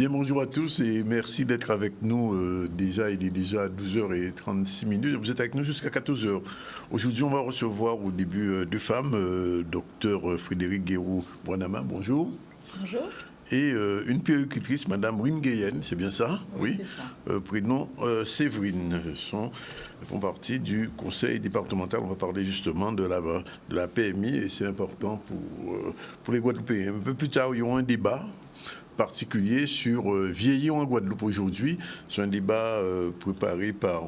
Bien, bonjour à tous et merci d'être avec nous. Déjà, il est déjà 12h36. Vous êtes avec nous jusqu'à 14h. Aujourd'hui, on va recevoir au début deux femmes, docteur Frédéric Guérou-Boinama, bonjour. Bonjour. Et une puéricultrice, Madame Ringueyen, c'est bien ça? Oui, c'est ça. Prénom Séverine, font partie du conseil départemental. On va parler justement de la PMI et c'est important pour les Guadeloupéens. Un peu plus tard, il y aura un débat particulier sur vieillir en Guadeloupe aujourd'hui. C'est un débat préparé par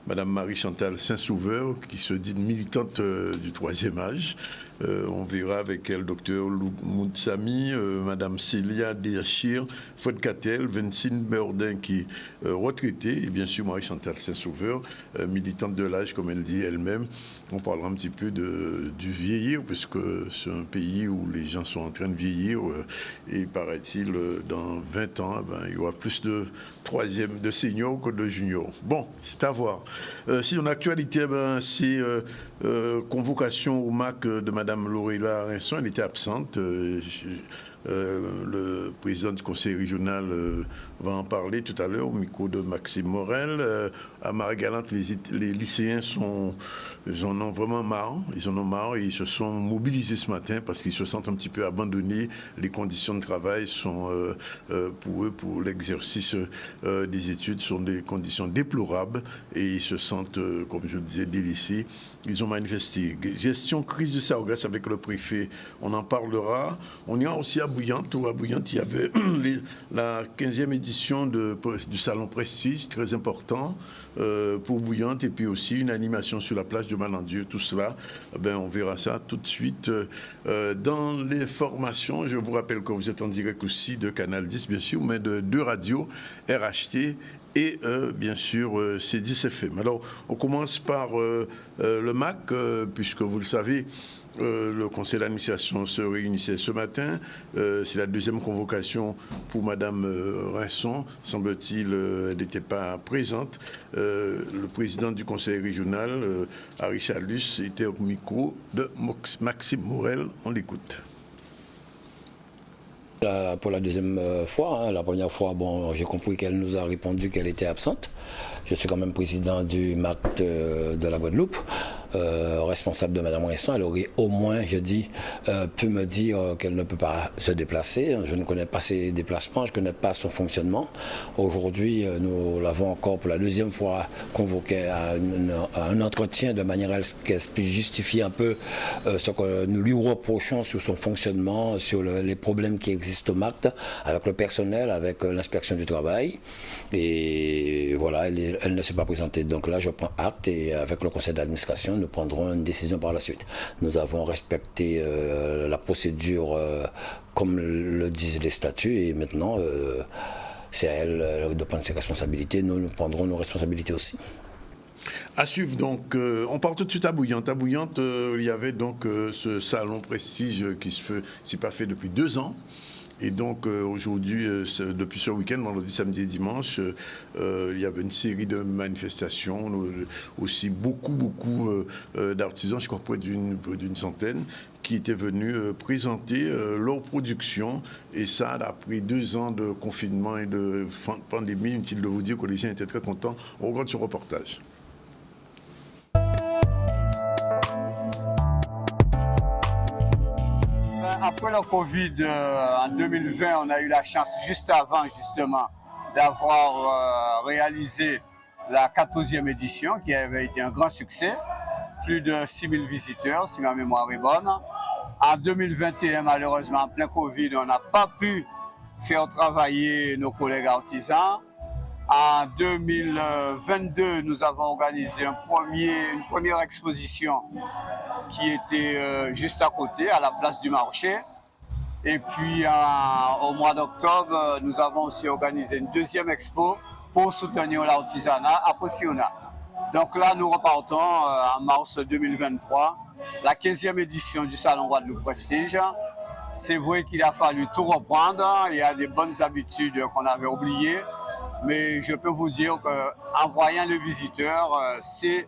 Madame Marie-Chantal Saint-Sauveur, qui se dit une militante du troisième âge. On verra avec elle Dr Moutsami, Madame Célia Déachir, Fred Catel, Vincine Berdin qui est retraitée, et bien sûr Marie-Chantal Saint-Sauveur, militante de l'âge, comme elle dit elle-même. On parlera un petit peu du vieillir, puisque c'est un pays où les gens sont en train de vieillir, et paraît-il, dans 20 ans, il y aura plus de seniors que de juniors. Bon, c'est à voir. Si en actualité, c'est convocation au MAC de Mme Lorella Rinson, elle était absente. Le président du conseil régional va en parler tout à l'heure au micro de Maxime Morel. À Marie-Galante, les lycéens ils en ont vraiment marre. Ils en ont marre et ils se sont mobilisés ce matin parce qu'ils se sentent un petit peu abandonnés. Les conditions de travail sont pour eux, pour l'exercice des études, sont des conditions déplorables et ils se sentent, comme je le disais, délaissés. Ils ont manifesté. Gestion crise de Sargasses avec le préfet, on en parlera. On ira aussi à Bouillante, où à Bouillante, il y avait la 15e édition du Salon Prestige, très important pour Bouillante, et puis aussi une animation sur la plage de Malandieu. Tout cela, on verra ça tout de suite dans les formations. Je vous rappelle que vous êtes en direct aussi de Canal 10, bien sûr, mais de deux radios, RHT et bien sûr C10 FM. Alors, on commence par le MAC, puisque vous le savez, le conseil d'administration se réunissait ce matin. C'est la deuxième convocation pour Mme Rinson. Semble-t-il, elle n'était pas présente. Le président du conseil régional, Harry Chalus, était au micro de Maxime Morel. On l'écoute. Pour la deuxième fois, la première fois, j'ai compris qu'elle nous a répondu qu'elle était absente. Je suis quand même président du MAC de la Guadeloupe, responsable de Mme Rinson. Elle aurait au moins, je dis, pu me dire qu'elle ne peut pas se déplacer. Je ne connais pas ses déplacements, je ne connais pas son fonctionnement. Aujourd'hui, nous l'avons encore pour la deuxième fois convoqué à un entretien de manière à ce qu'elle puisse justifier un peu ce que nous lui reprochons sur son fonctionnement, sur les problèmes qui existent au MAC, avec le personnel, avec l'inspection du travail. Et voilà, elle ne s'est pas présentée. Donc là, je prends acte et avec le conseil d'administration, nous prendrons une décision par la suite. Nous avons respecté la procédure comme le disent les statuts et maintenant, c'est à elle de prendre ses responsabilités. Nous prendrons nos responsabilités aussi. À suivre donc, on part tout de suite à Bouillante. À Bouillante, il y avait donc ce salon Prestige qui s'est pas fait depuis 2 ans. Et donc aujourd'hui, depuis ce week-end, vendredi, samedi et dimanche, il y avait une série de manifestations, aussi beaucoup d'artisans, je crois près d'une centaine, qui étaient venus présenter leur production. Et ça, après 2 ans de confinement et de pandémie, inutile de vous dire que les gens étaient très contents. On regarde ce reportage. Après le Covid, en 2020, on a eu la chance, juste avant justement, d'avoir réalisé la 14e édition, qui avait été un grand succès. Plus de 6000 visiteurs, si ma mémoire est bonne. En 2021, malheureusement, en plein Covid, on n'a pas pu faire travailler nos collègues artisans. En 2022, nous avons organisé une première exposition qui était juste à côté, à la place du marché. Et puis, au mois d'octobre, nous avons aussi organisé une deuxième expo pour soutenir l'artisanat après Fiona. Donc là, nous repartons en mars 2023, la 15e édition du Salon Guadeloupe Prestige. C'est vrai qu'il a fallu tout reprendre. Il y a des bonnes habitudes qu'on avait oubliées. Mais je peux vous dire qu'en voyant les visiteurs, c'est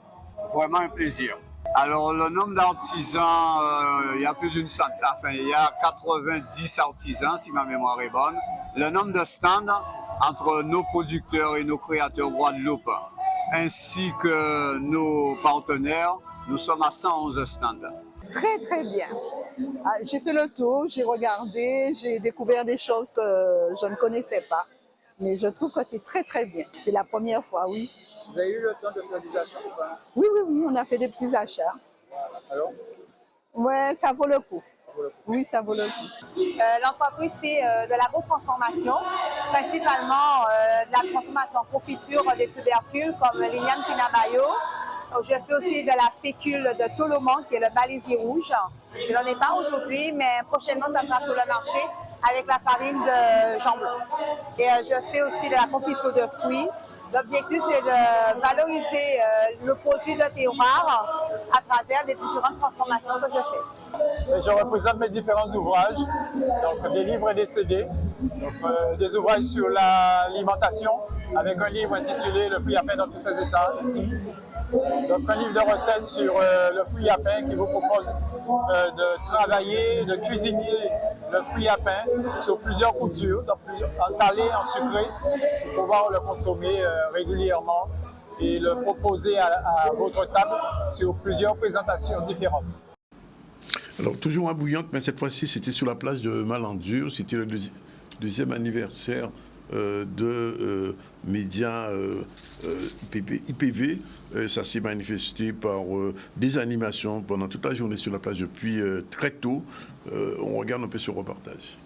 vraiment un plaisir. Alors, le nombre d'artisans, il y a plus d'une centaine, enfin, il y a 90 artisans, si ma mémoire est bonne. Le nombre de stands entre nos producteurs et nos créateurs Guadeloupe, ainsi que nos partenaires, nous sommes à 111 stands. Très, très bien. J'ai fait le tour, j'ai regardé, j'ai découvert des choses que je ne connaissais pas. Mais je trouve que c'est très, très bien. C'est la première fois, oui. Vous avez eu le temps de faire des achats ou pas? Oui, oui, oui, on a fait des petits achats. Alors? Ouais, ça vaut le coup. Oui, ça vaut le coup. L'entreprise fait de l'agrotransformation, principalement de la transformation confiture des tubercules comme l'igname pinamayo. Je fais aussi de la fécule de Toloman, qui est le balisier rouge. Je n'en ai pas aujourd'hui, mais prochainement, ça sera sur le marché avec la farine de jambon. Et je fais aussi de la confiture de fruits. L'objectif, c'est de valoriser le produit de terroir à travers les différentes transformations que je fais. Je représente mes différents ouvrages, donc des livres et des CD, donc, des ouvrages sur l'alimentation, avec un livre intitulé « Le fruit à pain dans tous ses états » ici. Donc un livre de recettes sur le fruit à pain qui vous propose de travailler, de cuisiner le fruit à pain sur plusieurs coutures, donc en salé, en sucré, pour pouvoir le consommer régulièrement et le proposer à votre table sur plusieurs présentations différentes. Alors toujours à Bouillante, mais cette fois-ci c'était sur la place de Malandur, c'était le deuxième anniversaire de médias IPV. Ça s'est manifesté par des animations pendant toute la journée sur la place depuis très tôt. On regarde un peu ce reportage.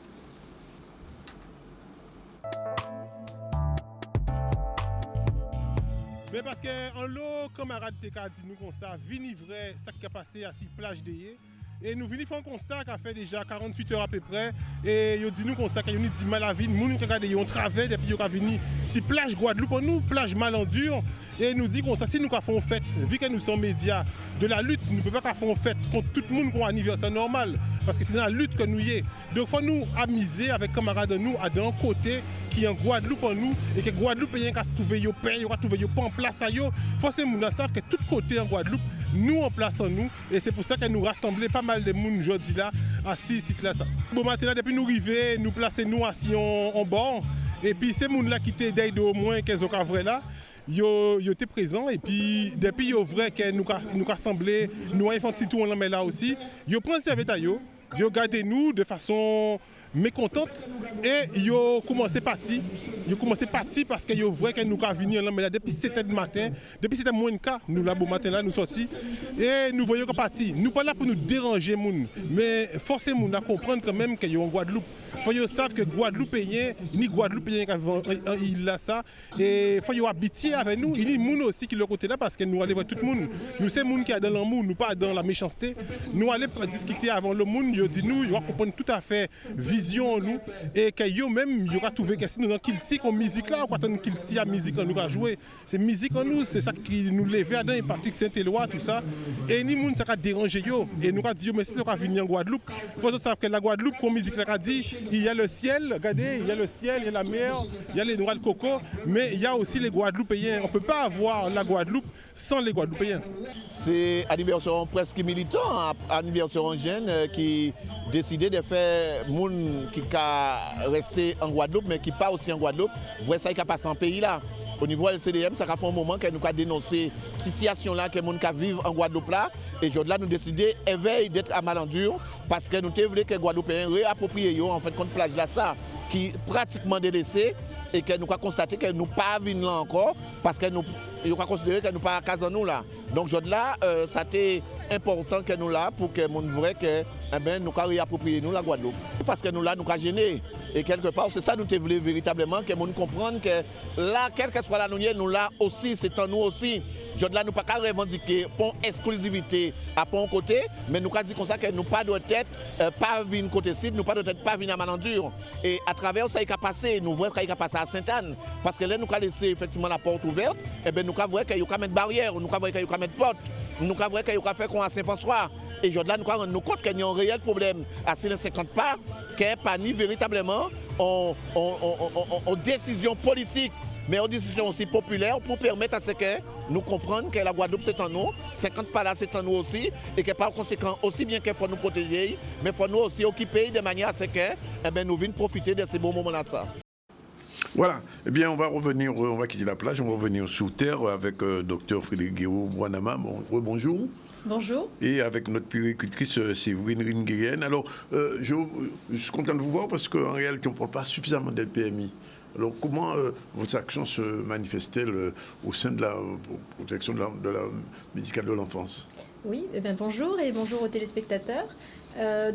Mais parce qu'en lot, camarade TK dit nous comme ça, vini vrai, ça qui a passé à 6 plages d'hier. Et nous venons faire un constat qui a fait déjà 48 heures à peu près. Et ils dit nous constat qu'il y a dit mal à vie, nous regardons, ils ont travaillé depuis qu'ils ont venu si plage Guadeloupe, nous plage Malandur. Et nous dit qu'on ça si nous faisons fête, vu que nous sommes médias de la lutte, nous ne pouvons pas faire fête contre tout le monde qui a un anniversaire normal. Parce que c'est dans la lutte que nous y est. Donc il faut nous amuser avec camarades de nous à d'un côté qui est en Guadeloupe en nous et que Guadeloupe est qu'à trouver au pain, il va trouver pas en place à yo. Faut que nous savent que tout côté en Guadeloupe, nous en place en nous et c'est pour ça que nous rassemblons pas mal de monde aujourd'hui là assis ici là ça. Bon matin là depuis nous arriver, nous placer nous assis en bord et puis ces monde là qui étaient d'aide au moins 15 ans vrai là. Yo étaient présents et puis depuis yo vrai que nous rassemblés, nous avons fait un petit tour là aussi. Yo prend serviette à yo gardé nous de façon mécontente et yo commencé parti parce que yo vrai que nous avons venir là depuis 7h du matin, depuis 7h moins de cas nous là bon matin là nous sortis et nous voyons qu'on parti. Nous pas là pour nous déranger moun, mais forcer moun à comprendre quand même que yo en Guadeloupe. Faut yo savent que Guadeloupéen ni Guadeloupéen il a ça et faut yo habiter avec nous, il y a moun aussi qui le côté là parce que nous allons voir tout le monde. Nous c'est moun qui est dans l'amour, nous pas dans la méchanceté. Nous allons discuter avant le monde, yo dit nous, yo comprendre tout à fait vision nous et que yo même yo va trouver que si nous dans kilti comme musique là, on attend kilti à musique nous va jouer. C'est musique en nous, c'est ça qui nous lever dans Patrick Saint-Éloi tout ça et ni moun ça va déranger yo et nous va dire mais si ça va venir en Guadeloupe, faut savoir que la Guadeloupe comme musique là dit il y a le ciel, regardez, il y a le ciel, il y a la mer, il y a les noix de coco, mais il y a aussi les Guadeloupéens. On ne peut pas avoir la Guadeloupe sans les Guadeloupéens. C'est un anniversaire presque militant, un anniversaire jeune qui décidé de faire moun qui a resté en Guadeloupe, mais qui pas aussi en Guadeloupe, vrai ça qui a passé en pays là. Au niveau LCDM, ça a fait un moment que nous avons dénoncé la situation là que les gens vivent en Guadeloupe là. Et aujourd'hui, nous avons décidé d'éveiller d'être à Malandur parce que nous voulons que les Guadeloupéens réapproprient en fait contre plage là ça qui est pratiquement délaissé et que nous avons constaté que nous ne pas venir là encore parce que nous avons considéré que nous pas à nous là. Donc aujourd'hui là, ça a été important que nous là pour que les gens voient que nous avons réapproprié nous la Guadeloupe. Parce que nous là, nous avons gêné. Et quelque part, c'est ça nous voulons véritablement que les gens comprennent que là, quel que soit la nous là aussi, c'est en nous aussi. Je là, nous ne pouvons pas revendiquer pour exclusivité à pour un côté, mais nous avons dit comme ça que nous pas de tête, pas venir côté site, nous pas de tête, pas venir à Malandur. Et à travers ça, il a passé, nous voyons ce qu'il a passé à Sainte-Anne. Parce que là, nous avons laissé effectivement la porte ouverte, et bien nous avons vu qu'il y a mettre barrière, nous avons vu qu'il y a mettre porte, nous avons vu qu'il y a fait qu'on à Saint-François. Et aujourd'hui, nous avons rendu compte qu'il y a un réel problème à 50 pas, que pas ni véritablement en décision politique mais une discussion aussi populaire pour permettre à ce que nous comprenions que la Guadeloupe c'est en nous, 50 palaces c'est en nous aussi, et que par conséquent, aussi bien qu'il faut nous protéger, mais il faut nous aussi occuper de manière à ce que nous venions profiter de ces bons moments-là. Voilà, eh bien on va revenir, on va quitter la plage, on va revenir sous terre avec Dr Frédéric Guéraud-Bouanama. Bonjour. Bonjour. Et avec notre puéricultrice Séverine Ringuienne. Alors, je suis content de vous voir parce qu'en réalité, on ne parle pas suffisamment de PMI. Alors, comment vos actions se manifestent-elles au sein de la protection de la médicale de l'enfance? Oui, eh bien, bonjour et bonjour aux téléspectateurs.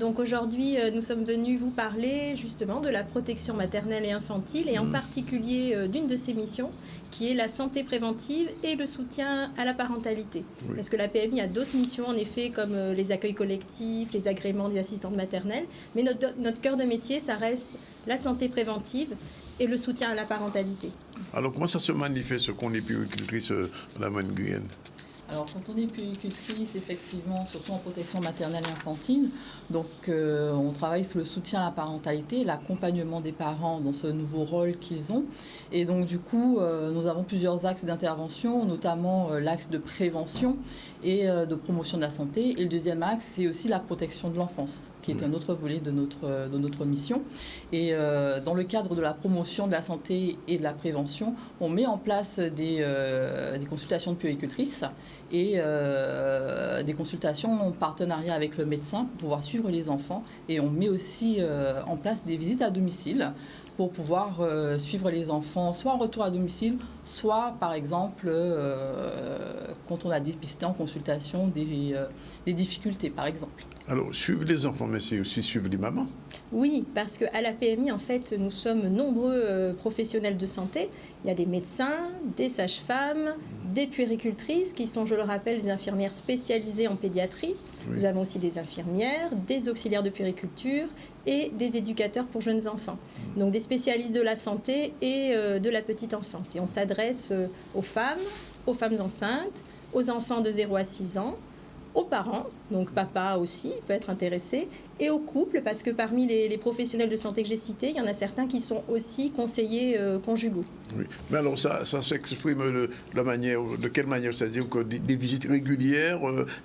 Donc aujourd'hui, nous sommes venus vous parler justement de la protection maternelle et infantile et en particulier d'une de ses missions qui est la santé préventive et le soutien à la parentalité. Oui. Parce que la PMI a d'autres missions en effet comme les accueils collectifs, les agréments des assistantes maternelles, mais notre cœur de métier, ça reste la santé préventive et le soutien à la parentalité. Alors comment ça se manifeste qu'on est puéricultrice Mme Nguyen? Alors, quand on est puéricultrice, effectivement, surtout en protection maternelle et infantile, donc on travaille sur le soutien à la parentalité, l'accompagnement des parents dans ce nouveau rôle qu'ils ont. Et donc, du coup, nous avons plusieurs axes d'intervention, notamment l'axe de prévention et de promotion de la santé. Et le deuxième axe, c'est aussi la protection de l'enfance, qui est un autre volet de notre mission. Et dans le cadre de la promotion de la santé et de la prévention, on met en place des consultations de puéricultrices et des consultations en partenariat avec le médecin pour pouvoir suivre les enfants. Et on met aussi en place des visites à domicile pour pouvoir suivre les enfants, soit en retour à domicile, soit, par exemple, quand on a dépisté en consultation des difficultés, par exemple. Alors, suivre les enfants, mais c'est aussi suivre les mamans. Oui, parce qu'à la PMI, en fait, nous sommes nombreux professionnels de santé. Il y a des médecins, des sages-femmes, des puéricultrices, qui sont, je le rappelle, des infirmières spécialisées en pédiatrie. Oui. Nous avons aussi des infirmières, des auxiliaires de puériculture et des éducateurs pour jeunes enfants. Donc des spécialistes de la santé et de la petite enfance. Et on s'adresse aux femmes enceintes, aux enfants de 0 à 6 ans, aux parents, donc papa aussi peut être intéressé, et aux couples, parce que parmi les professionnels de santé que j'ai cités, il y en a certains qui sont aussi conseillers conjugaux. Oui, mais alors ça s'exprime de quelle manière? C'est-à-dire que des visites régulières,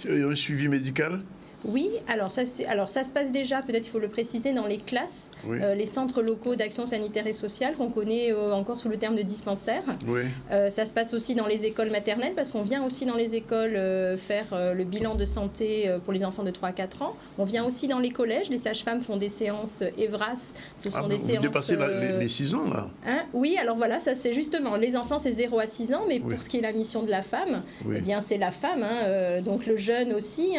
un suivi médical? Oui, alors ça se passe déjà, peut-être il faut le préciser, dans les classes, oui. Les centres locaux d'action sanitaire et sociale qu'on connaît encore sous le terme de dispensaire. Oui. Ça se passe aussi dans les écoles maternelles parce qu'on vient aussi dans les écoles faire le bilan de santé pour les enfants de 3 à 4 ans. On vient aussi dans les collèges, les sages-femmes font des séances EVRAS, ce sont des séances... Vous dépassez les 6 ans là oui, alors voilà, ça c'est justement, les enfants c'est 0 à 6 ans, mais oui. Pour ce qui est la mission de la femme, oui. Eh bien c'est la femme, donc le jeune aussi,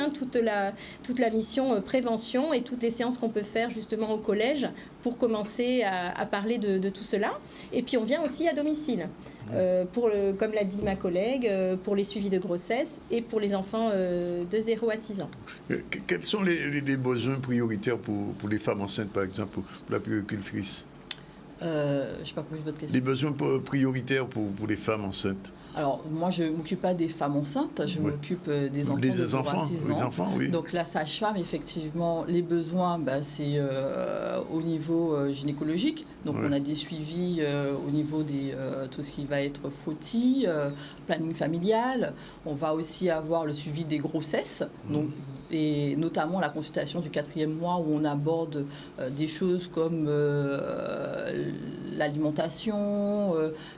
toute la mission prévention et toutes les séances qu'on peut faire justement au collège pour commencer à parler de tout cela. Et puis on vient aussi à domicile, comme l'a dit ma collègue, pour les suivis de grossesse et pour les enfants de 0 à 6 ans. Quels sont les besoins prioritaires pour les femmes enceintes, par exemple, pour la puéricultrice? Je n'ai pas compris votre question. Les besoins prioritaires pour les femmes enceintes? Alors, moi, je ne m'occupe pas des femmes enceintes, je m'occupe des enfants de 0 à 6 ans. Les enfants, oui. Donc, la sage-femme, effectivement, les besoins, c'est au niveau gynécologique. Donc, on a des suivis au niveau de tout ce qui va être frottis, planning familial. On va aussi avoir le suivi des grossesses, donc, et notamment la consultation du 4e mois où on aborde des choses comme l'alimentation,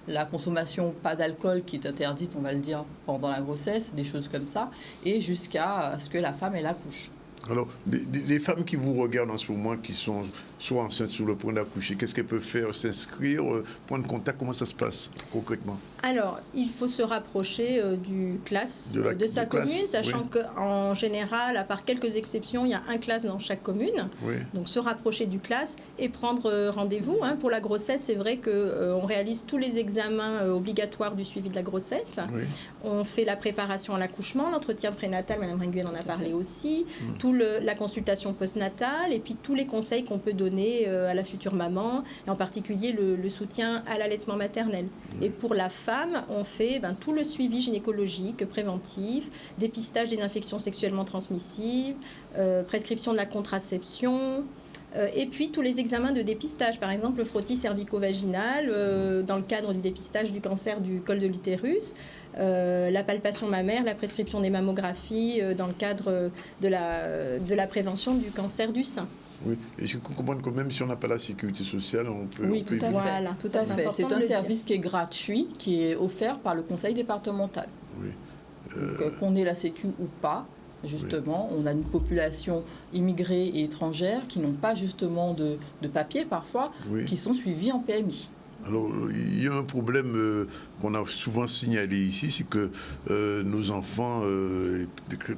la consommation pas d'alcool qui est interdite, on va le dire, pendant la grossesse, des choses comme ça, et jusqu'à ce que la femme elle accouche. Alors, les femmes qui vous regardent en ce moment, qui sont soit enceintes sur le point d'accoucher, qu'est-ce qu'elles peuvent faire? S'inscrire, prendre contact, comment ça se passe concrètement? Alors, il faut se rapprocher du CLAS de sa commune, sachant qu'en général, à part quelques exceptions, il y a un CLAS dans chaque commune. Oui. Donc, se rapprocher du CLAS et prendre rendez-vous. Pour la grossesse, c'est vrai qu'on réalise tous les examens obligatoires du suivi de la grossesse. Oui. On fait la préparation à l'accouchement, l'entretien prénatal, Mme Ringuienne en a parlé aussi, la consultation postnatale et puis tous les conseils qu'on peut donner à la future maman, et en particulier le soutien à l'allaitement maternel. Et pour la femme, on fait tout le suivi gynécologique, préventif, dépistage des infections sexuellement transmissibles, prescription de la contraception, Et puis tous les examens de dépistage, par exemple le frottis cervico-vaginal dans le cadre du dépistage du cancer du col de l'utérus, la palpation mammaire, la prescription des mammographies dans le cadre de la prévention du cancer du sein. Oui, et je comprends que même si on n'a pas la sécurité sociale, on peut... Oui, tout à fait. Voilà, tout à fait. C'est un service qui est gratuit, qui est offert par le conseil départemental. Oui. Donc, qu'on ait la sécu ou pas, justement, on a une population immigrée et étrangère qui n'ont pas justement de papier parfois, qui sont suivis en PMI. Alors, il y a un problème qu'on a souvent signalé ici, c'est que nos enfants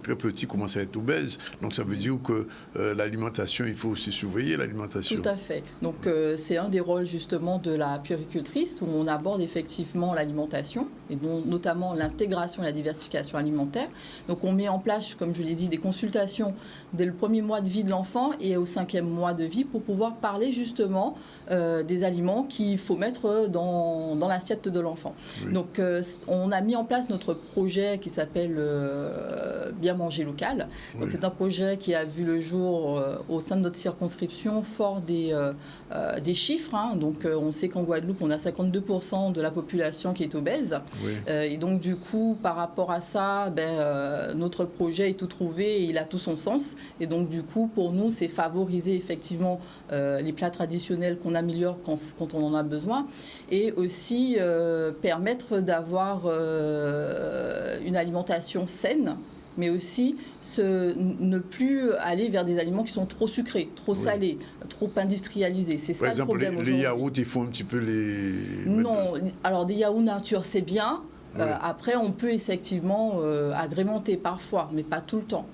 très petits commencent à être obèses. Donc, ça veut dire que l'alimentation, il faut aussi surveiller l'alimentation. Tout à fait. Donc, c'est un des rôles justement de la puéricultrice où on aborde effectivement l'alimentation et notamment l'intégration et la diversification alimentaire. Donc, on met en place, comme je l'ai dit, des consultations dès le premier mois de vie de l'enfant et au 5e mois de vie pour pouvoir parler justement des aliments qu'il faut mettre dans l'assiette de l'enfant. Oui. Donc, on a mis en place notre projet qui s'appelle Bien manger local. Donc, c'est un projet qui a vu le jour au sein de notre circonscription, fort des chiffres. Hein. Donc, on sait qu'en Guadeloupe, on a 52% de la population qui est obèse. Oui. Et donc, du coup, par rapport à ça, notre projet est tout trouvé et il a tout son sens. Et donc, du coup, pour nous, c'est favoriser effectivement les plats traditionnels qu'on améliore quand on en a besoin et aussi permettre d'avoir une alimentation saine, mais aussi ne plus aller vers des aliments qui sont trop sucrés, trop salés, trop industrialisés. C'est ça le problème aujourd'hui. Par exemple, les yaourts, il faut un petit peu les... Non, alors des yaourts nature, c'est bien. Oui. Après, on peut effectivement agrémenter parfois, mais pas tout le temps.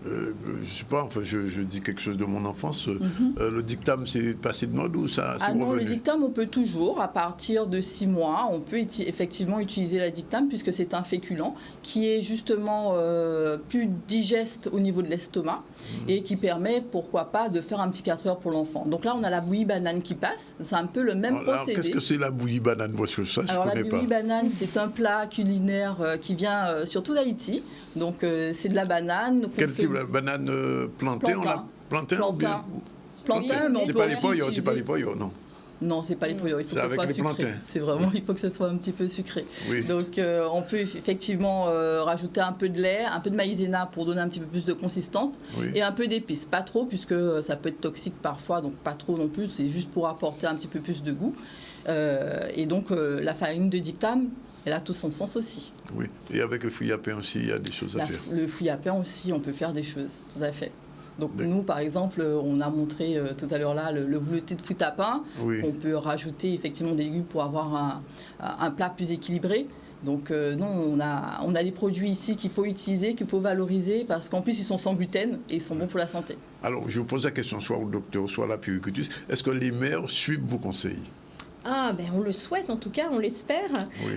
Je sais pas, enfin, je dis quelque chose de mon enfance. Le dictame, c'est passé de mode ou ça c'est revenu? Non, le dictame, on peut toujours, à partir de 6 mois, on peut effectivement utiliser la dictame puisque c'est un féculent qui est justement plus digeste au niveau de l'estomac et qui permet, pourquoi pas, de faire un petit 4 heures pour l'enfant. Donc là, on a la bouillie banane qui passe. C'est un peu le même procédé. Alors, qu'est-ce que c'est la bouillie banane? Parce que ça, alors, la bouillie banane, c'est un plat culinaire qui vient surtout d'Haïti. Donc, c'est de la banane. Quel type de banane plantée? Plantain, mais c'est pas les poyos, c'est pas les poyos, non. Non, c'est pas les poyos, il faut que ce soit sucré. C'est vraiment, il faut que ce soit un petit peu sucré. Oui. Donc, on peut effectivement rajouter un peu de lait, un peu de maïzena pour donner un petit peu plus de consistance et un peu d'épices. Pas trop, puisque ça peut être toxique parfois, donc pas trop non plus, c'est juste pour apporter un petit peu plus de goût. Et donc, la farine de dictame, elle a tout son sens aussi. Oui, et avec le fouillis à pain aussi, il y a des choses à faire. Le fouillis à pain aussi, on peut faire des choses, tout à fait. Donc nous, par exemple, on a montré tout à l'heure là le velouté de fouillis à pain. Oui. On peut rajouter effectivement des légumes pour avoir un plat plus équilibré. Donc non, on a des produits ici qu'il faut utiliser, qu'il faut valoriser, parce qu'en plus, ils sont sans gluten et ils sont bons pour la santé. Alors, je vous pose la question, soit au docteur, soit à la puéricultrice. Est-ce que les mères suivent vos conseils? Ah, ben on le souhaite en tout cas, on l'espère. Oui.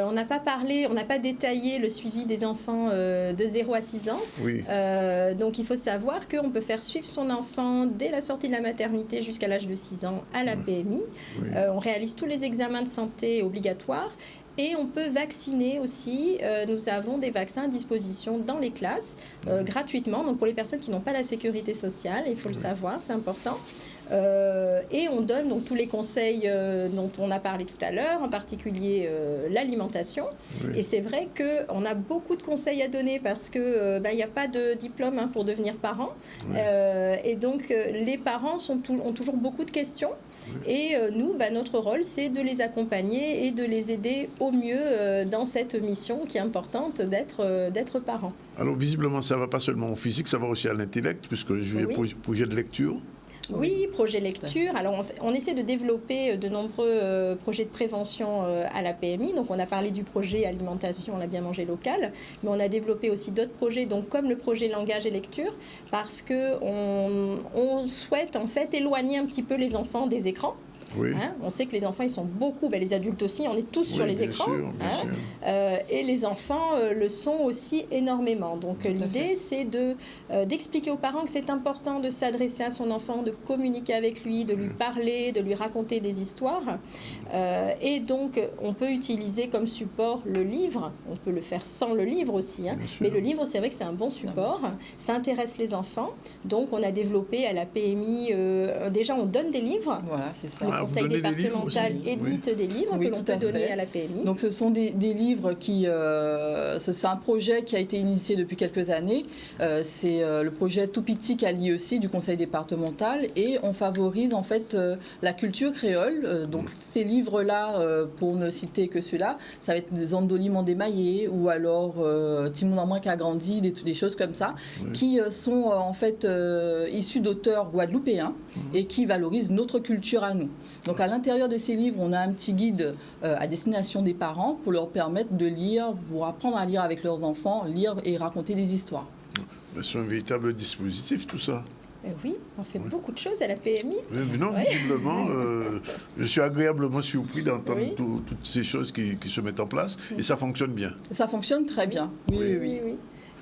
On n'a pas parlé, on n'a pas détaillé le suivi des enfants de 0 à 6 ans. Oui. Donc il faut savoir qu'on peut faire suivre son enfant dès la sortie de la maternité jusqu'à l'âge de 6 ans à la PMI. Oui. On réalise tous les examens de santé obligatoires. Et on peut vacciner aussi. Nous avons des vaccins à disposition dans les classes gratuitement. Donc pour les personnes qui n'ont pas la sécurité sociale, il faut le savoir, c'est important. Et on donne donc tous les conseils dont on a parlé tout à l'heure, en particulier l'alimentation. Oui. Et c'est vrai qu'on a beaucoup de conseils à donner parce qu'il n'y a pas de diplôme pour devenir parent. Oui. Et donc les parents ont toujours beaucoup de questions. Oui. Et nous, notre rôle, c'est de les accompagner et de les aider au mieux dans cette mission qui est importante d'être parent. Alors visiblement, ça ne va pas seulement au physique, ça va aussi à l'intellect, puisque je vais projet de lecture. Oui, projet lecture. Alors, on essaie de développer de nombreux projets de prévention à la PMI. Donc, on a parlé du projet alimentation, on a bien mangé local, mais on a développé aussi d'autres projets, donc comme le projet langage et lecture, parce qu'on souhaite en fait éloigner un petit peu les enfants des écrans. Oui. Hein. On sait que les enfants, ils sont beaucoup, les adultes aussi, on est tous sur les écrans. Bien sûr. Et les enfants le sont aussi énormément. Donc l'idée, c'est d'expliquer aux parents que c'est important de s'adresser à son enfant, de communiquer avec lui, de lui parler, de lui raconter des histoires. Et donc, on peut utiliser comme support le livre. On peut le faire sans le livre aussi. Hein. Mais le livre, c'est vrai que c'est un bon support. Ça intéresse les enfants. Donc, on a développé à la PMI, déjà, on donne des livres. Voilà, c'est ça. Le conseil départemental édite des livres que l'on peut donner à la PMI. Donc, ce sont des livres qui... c'est un projet qui a été initié depuis quelques années. C'est le projet Tout Petit Cali aussi du conseil départemental. Et on favorise, en fait, la culture créole. Donc, ces livres-là, pour ne citer que ceux-là, ça va être des Andoli Mandémaillé ou alors Timon en moins qu'a grandi, des choses comme ça, qui sont en fait issus d'auteurs guadeloupéens et qui valorisent notre culture à nous. Donc à l'intérieur de ces livres, on a un petit guide à destination des parents pour leur permettre de lire, pour apprendre à lire avec leurs enfants, lire et raconter des histoires. C'est un véritable dispositif tout ça. Oui, on fait beaucoup de choses à la PMI. Non, visiblement, je suis agréablement surpris d'entendre toutes ces choses qui se mettent en place et ça fonctionne bien. Ça fonctionne très bien, oui.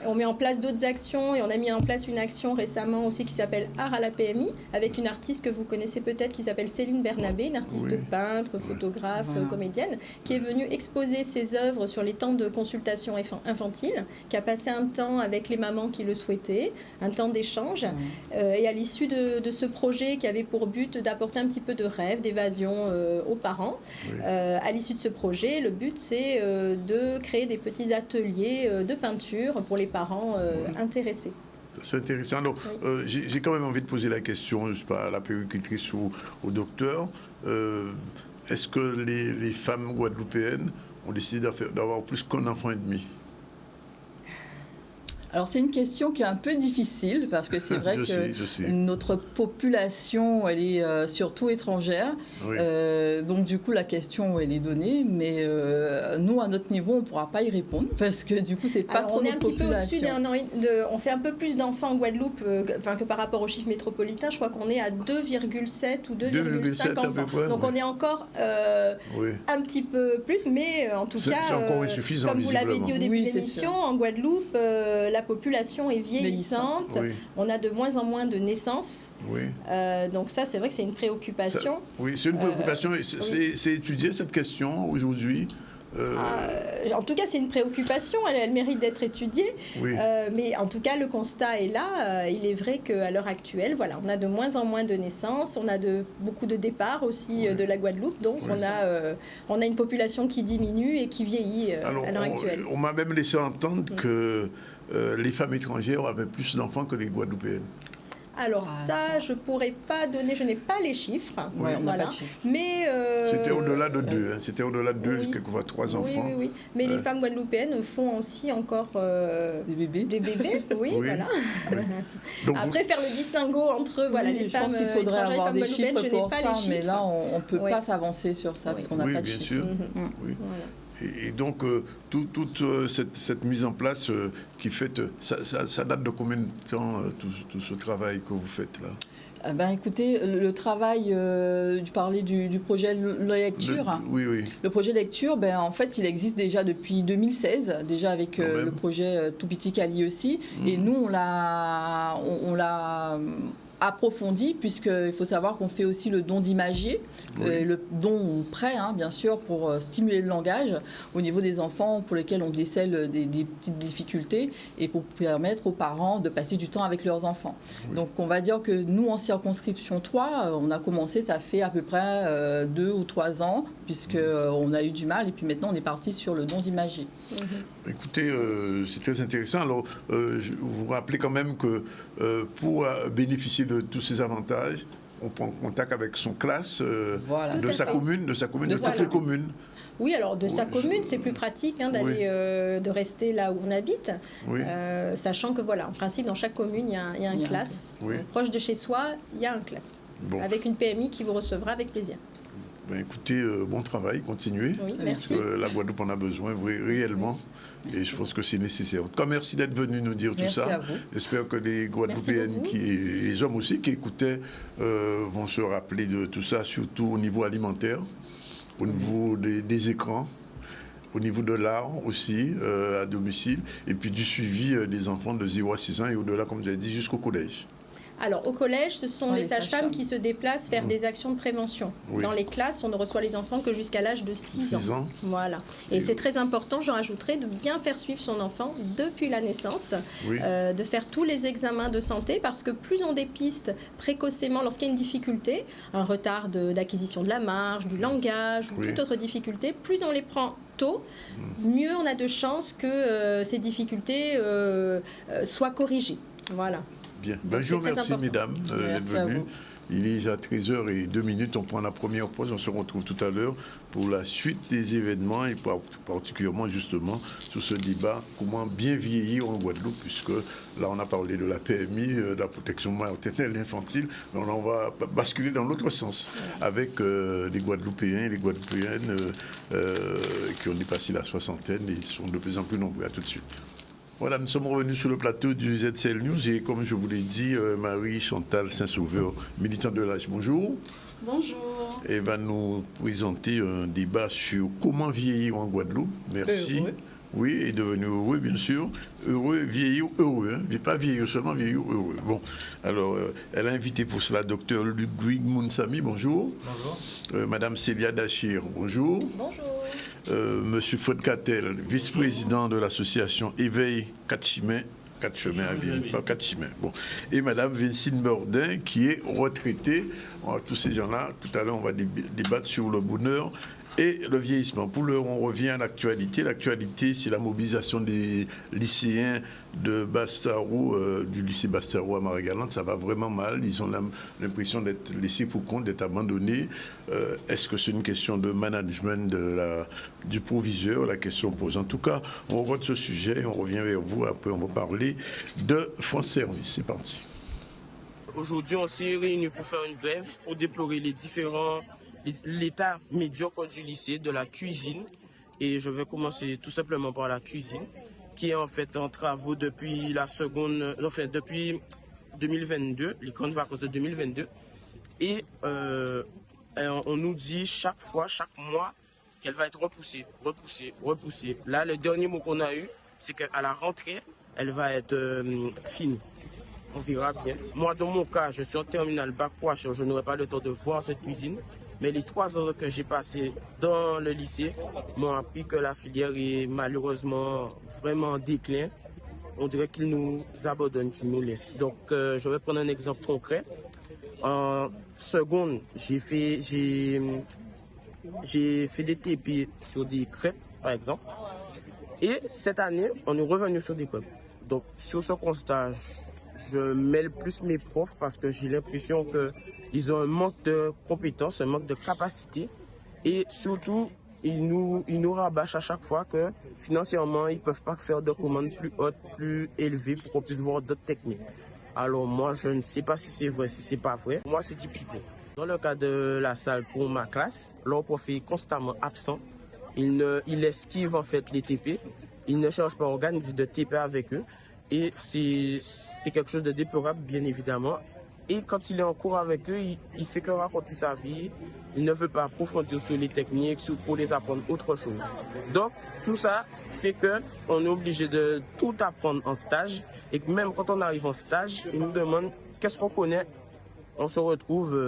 On met en place d'autres actions et on a mis en place une action récemment aussi qui s'appelle Art à la PMI avec une artiste que vous connaissez peut-être qui s'appelle Céline Bernabé, une artiste peintre, photographe, comédienne, qui est venue exposer ses œuvres sur les temps de consultation infantile, qui a passé un temps avec les mamans qui le souhaitaient, un temps d'échange. Et à l'issue de ce projet qui avait pour but d'apporter un petit peu de rêve, d'évasion aux parents, à l'issue de ce projet, le but c'est de créer des petits ateliers de peinture pour les parents intéressés. C'est intéressant. Alors, j'ai quand même envie de poser la question, je sais pas, à la puéricultrice ou au docteur. Est-ce que les femmes guadeloupéennes ont décidé d'avoir plus qu'un enfant et demi? Alors c'est une question qui est un peu difficile parce que c'est vrai que notre population elle est surtout étrangère, donc du coup la question elle est donnée, mais nous à notre niveau on ne pourra pas y répondre parce que du coup c'est pas trop notre population. On fait un peu plus d'enfants en Guadeloupe que par rapport aux chiffres métropolitains. Je crois qu'on est à 2,7 ou 2,5 enfants. Donc on est encore un petit peu plus, mais en tout cas, comme vous l'avez dit au début de l'émission, en Guadeloupe, la population est vieillissante. On a de moins en moins de naissances. Donc ça, c'est vrai que c'est une préoccupation. C'est une préoccupation. C'est étudié cette question aujourd'hui. En tout cas, c'est une préoccupation, elle mérite d'être étudiée, mais en tout cas, le constat est là. Il est vrai qu'à l'heure actuelle, on a de moins en moins de naissances, on a beaucoup de départs aussi de la Guadeloupe, donc on a une population qui diminue et qui vieillit à l'heure actuelle. On m'a même laissé entendre que les femmes étrangères avaient plus d'enfants que les Guadeloupéennes. Alors ça, je ne pourrais pas donner, je n'ai pas les chiffres. On n'a pas de chiffres. Mais c'était au-delà de 2, c'était au-delà de 2, quelquefois 3 enfants. Oui. Mais les femmes guadeloupéennes font aussi encore des bébés. Voilà. Donc après, faire le distinguo entre les femmes je pense qu'il faudrait avoir des chiffres pour ça, mais là, on ne peut pas s'avancer sur ça parce qu'on n'a pas de chiffres. Bien sûr. Et donc, toute cette mise en place qui fait, ça date de combien de temps, tout ce travail que vous faites là? Écoutez, le travail, tu parlais du projet lecture. Le projet lecture, en fait, il existe déjà depuis 2016, déjà avec le projet Tout Petit Cali aussi. Et nous, on l'a approfondi, puisqu'il faut savoir qu'on fait aussi le don d'imagier, le don prêt, bien sûr, pour stimuler le langage au niveau des enfants pour lesquels on décèle des petites difficultés et pour permettre aux parents de passer du temps avec leurs enfants. Donc on va dire que nous, en circonscription 3, on a commencé, ça fait à peu près 2 ou 3 ans, puisqu'on a eu du mal, et puis maintenant on est parti sur le don d'imagier. Écoutez, c'est très intéressant. Alors, vous vous rappelez quand même que pour bénéficier de tous ces avantages, on prend contact avec son classe de sa commune, de toutes les communes. Oui, alors de sa commune, c'est plus pratique d'aller, de rester là où on habite, sachant que en principe, dans chaque commune, il y a une classe. Proche de chez soi, il y a une classe, avec une PMI qui vous recevra avec plaisir. Ben, écoutez, bon travail, continuez. Oui, merci. La Guadeloupe en a besoin réellement. Et je pense que c'est nécessaire. En tout cas, merci d'être venu nous dire tout Merci ça. à vous. J'espère que les Guadeloupéennes et les hommes aussi qui écoutaient vont se rappeler de tout ça, surtout au niveau alimentaire, au niveau des écrans, au niveau de l'art aussi, à domicile, et puis du suivi des enfants de 0 à 6 ans et au-delà, comme vous avez dit, jusqu'au collège. Alors, au collège, ce sont les sages-femmes qui se déplacent faire des actions de prévention. Oui. Dans les classes, on ne reçoit les enfants que jusqu'à l'âge de 6 ans. Voilà. Et c'est très important, j'en rajouterai, de bien faire suivre son enfant depuis la naissance, de faire tous les examens de santé, parce que plus on dépiste précocement lorsqu'il y a une difficulté, un retard d'acquisition de la marche, du langage, ou toute autre difficulté, plus on les prend tôt, mieux on a de chances que ces difficultés soient corrigées. Voilà. Bien. Bonjour, merci mesdames d'être venues. Il est déjà 13h02. On prend la première pause. On se retrouve tout à l'heure pour la suite des événements et particulièrement justement sur ce débat comment bien vieillir en Guadeloupe, puisque là on a parlé de la PMI, de la protection maternelle et infantile, mais on va basculer dans l'autre sens avec les Guadeloupéens et les Guadeloupéennes qui ont dépassé la soixantaine et sont de plus en plus nombreux. À tout de suite. Voilà, nous sommes revenus sur le plateau du ZCL News et comme je vous l'ai dit, Marie-Chantal Saint-Sauveur, militante de l'âge, bonjour. Bonjour. Et va nous présenter un débat sur comment vieillir en Guadeloupe. Merci. Heureux. Oui, et devenu heureux, bien sûr. Heureux, vieillir heureux. Hein. Pas vieillir seulement, vieillir heureux. Bon, alors, elle a invité pour cela Dr Ludwig Mounsami, bonjour. Bonjour. Madame Célia Dachir, bonjour. Bonjour. Monsieur Fred Cattel, vice-président de l'association Éveil Quatre-Chemins à Ville, pas Quatre-Chemins. Bon. Et Madame Vincine Bordin, qui est retraitée. Tous ces gens-là, tout à l'heure, on va débattre sur le bonheur et le vieillissement. Pour l'heure, on revient à l'actualité. L'actualité, c'est la mobilisation des lycéens de Basse-Terre-Haut, du lycée Basse-Terre-Haut à Marie-Galante. Ça va vraiment mal. Ils ont l'impression d'être laissés pour compte, d'être abandonnés. Est-ce que c'est une question de management du proviseur? La question pose. En tout cas, on regarde ce sujet, on revient vers vous. Après, on va parler de France Service. C'est parti. Aujourd'hui, on s'est réunis pour faire une grève, pour déplorer l'état médiocre du lycée, de la cuisine. Et je vais commencer tout simplement par la cuisine, qui est en fait en travaux depuis depuis 2022, les grandes vacances de 2022. Et on nous dit chaque mois, qu'elle va être repoussée. Là, le dernier mot qu'on a eu, c'est qu'à la rentrée, elle va être finie. On verra bien. Moi, dans mon cas, je suis en terminale bac pro, je n'aurai pas le temps de voir cette cuisine. Mais les 3 ans que j'ai passés dans le lycée m'ont appris que la filière est malheureusement vraiment en déclin. On dirait qu'ils nous abandonnent, qu'ils nous laissent. Donc, je vais prendre un exemple concret. En seconde, j'ai fait des TP sur des crêpes, par exemple. Et cette année, on est revenu sur des crêpes. Donc, sur ce constat, je mêle plus mes profs parce que j'ai l'impression qu'ils ont un manque de compétences, un manque de capacité. Et surtout, ils nous rabâchent à chaque fois que financièrement, ils ne peuvent pas faire de commandes plus hautes, plus élevées pour qu'on puisse voir d'autres techniques. Alors moi, je ne sais pas si c'est vrai, si c'est pas vrai. Moi, c'est du pipeau. Dans le cas de la salle pour ma classe, leur prof est constamment absent. Il esquive en fait les TP. Il ne cherche pas à organiser de TP avec eux. Et c'est quelque chose de déplorable, bien évidemment. Et quand il est en cours avec eux, il fait que raconter sa vie. Il ne veut pas approfondir sur les techniques, pour les apprendre autre chose. Donc, tout ça fait qu'on est obligé de tout apprendre en stage. Et que même quand on arrive en stage, ils nous demandent qu'est-ce qu'on connaît. On se retrouve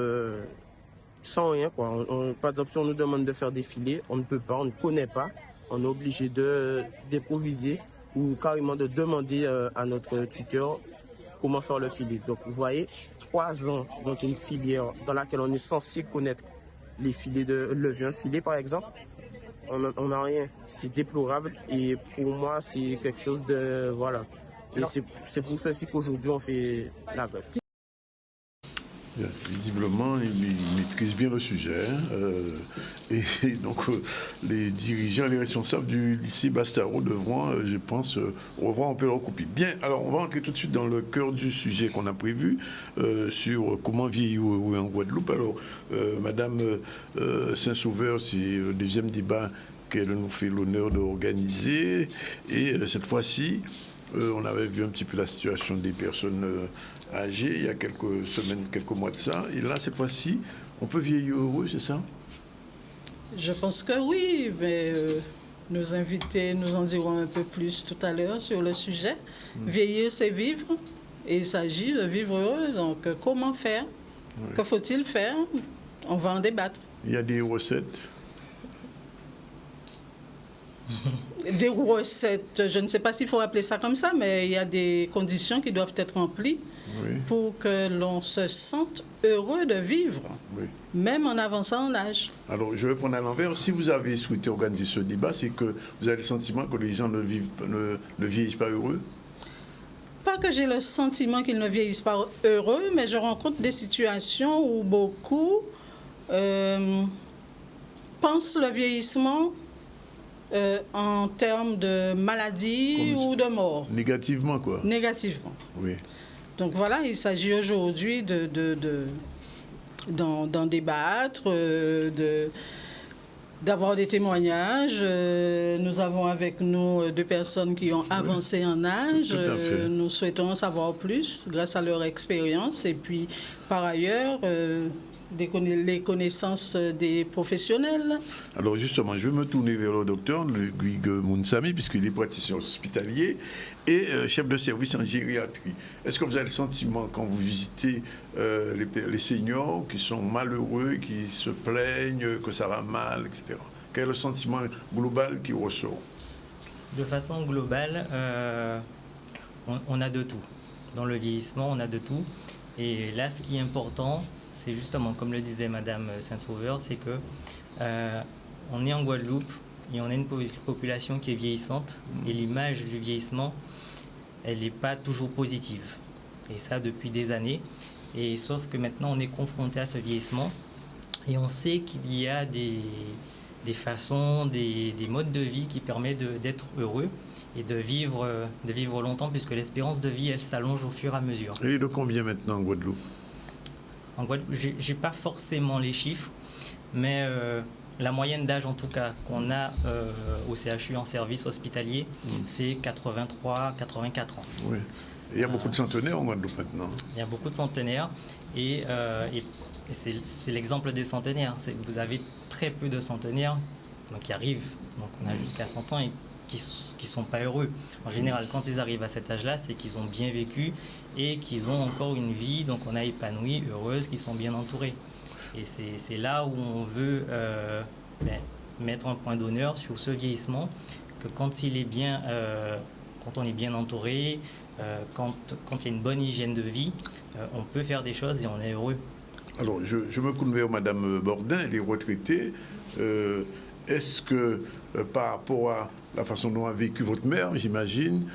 sans rien, quoi. Par exemple, si on nous demande de faire des filets, on ne peut pas, on ne connaît pas. On est obligé d'improviser ou carrément de demander à notre tuteur comment faire le filet. Donc vous voyez, 3 ans dans une filière dans laquelle on est censé connaître les filets de levier, un filet par exemple, on n'a rien. C'est déplorable et pour moi c'est quelque chose de... Voilà. Et c'est pour ceci qu'aujourd'hui on fait la grève. Bien. Visiblement, il maîtrise bien le sujet. Et donc, les dirigeants, les responsables du lycée Bastaro devront, je pense, revoir un peu leur copie. Bien, alors on va entrer tout de suite dans le cœur du sujet qu'on a prévu sur comment vieillir en Guadeloupe. Alors, Madame Saint-Sauveur, c'est le deuxième débat qu'elle nous fait l'honneur d'organiser. Et cette fois-ci, on avait vu un petit peu la situation des personnes âgées il y a quelques semaines, quelques mois de ça. Et là, cette fois-ci, on peut vieillir heureux, c'est ça? Je pense que oui, mais nos invités nous en diront un peu plus tout à l'heure sur le sujet. Vieillir, c'est vivre, et il s'agit de vivre heureux. Donc, comment faire? Que faut-il faire? On va en débattre. Il y a des recettes? Des recettes, je ne sais pas s'il faut appeler ça comme ça, mais il y a des conditions qui doivent être remplies pour que l'on se sente heureux de vivre, même en avançant en âge. Alors, je vais prendre à l'envers. Si vous avez souhaité organiser ce débat, c'est que vous avez le sentiment que les gens ne vieillissent pas heureux? Pas que j'ai le sentiment qu'ils ne vieillissent pas heureux, mais je rencontre des situations où beaucoup pensent le vieillissement en termes de maladie ou de mort. Négativement, quoi. Négativement. Oui. Donc voilà, il s'agit aujourd'hui d'en débattre, d'avoir des témoignages. Nous avons avec nous 2 personnes qui ont avancé en âge. Tout à fait. Nous souhaitons en savoir plus grâce à leur expérience. Et puis, par ailleurs, les connaissances des professionnels. Alors justement, je vais me tourner vers le docteur Guig Mounsami, puisqu'il est praticien hospitalier et chef de service en gériatrie. Est-ce que vous avez le sentiment, quand vous visitez les seniors qui sont malheureux, qui se plaignent, que ça va mal, etc. Quel est le sentiment global qui ressort? De façon globale, on a de tout. Dans le vieillissement, on a de tout. Et là, ce qui est important, c'est justement, comme le disait Madame Saint-Sauveur, c'est que on est en Guadeloupe et on a une population qui est vieillissante et l'image du vieillissement, elle n'est pas toujours positive. Et ça depuis des années. Et sauf que maintenant, on est confronté à ce vieillissement et on sait qu'il y a des façons, des modes de vie qui permettent d'être heureux et de vivre longtemps, puisque l'espérance de vie, elle s'allonge au fur et à mesure. Et de combien maintenant en Guadeloupe? En Guadeloupe, j'ai pas forcément les chiffres, mais la moyenne d'âge en tout cas qu'on a au CHU en service hospitalier, c'est 83-84 ans. Oui. Et il y a beaucoup de centenaires en Guadeloupe maintenant. Il y a beaucoup de centenaires et c'est l'exemple des centenaires. Vous avez très peu de centenaires qui arrivent, donc on a jusqu'à 100 ans et qui sont pas heureux. En général, quand ils arrivent à cet âge-là, c'est qu'ils ont bien vécu et qu'ils ont encore une vie, donc on a épanouie, heureuse, qu'ils sont bien entourés. Et c'est là où on veut mettre un point d'honneur sur ce vieillissement, que quand on est bien entouré, quand il y a une bonne hygiène de vie, on peut faire des choses et on est heureux. Alors, je me tourne vers Madame Bordin, elle est retraitée. Est-ce que par rapport à la façon dont a vécu votre mère, j'imagine,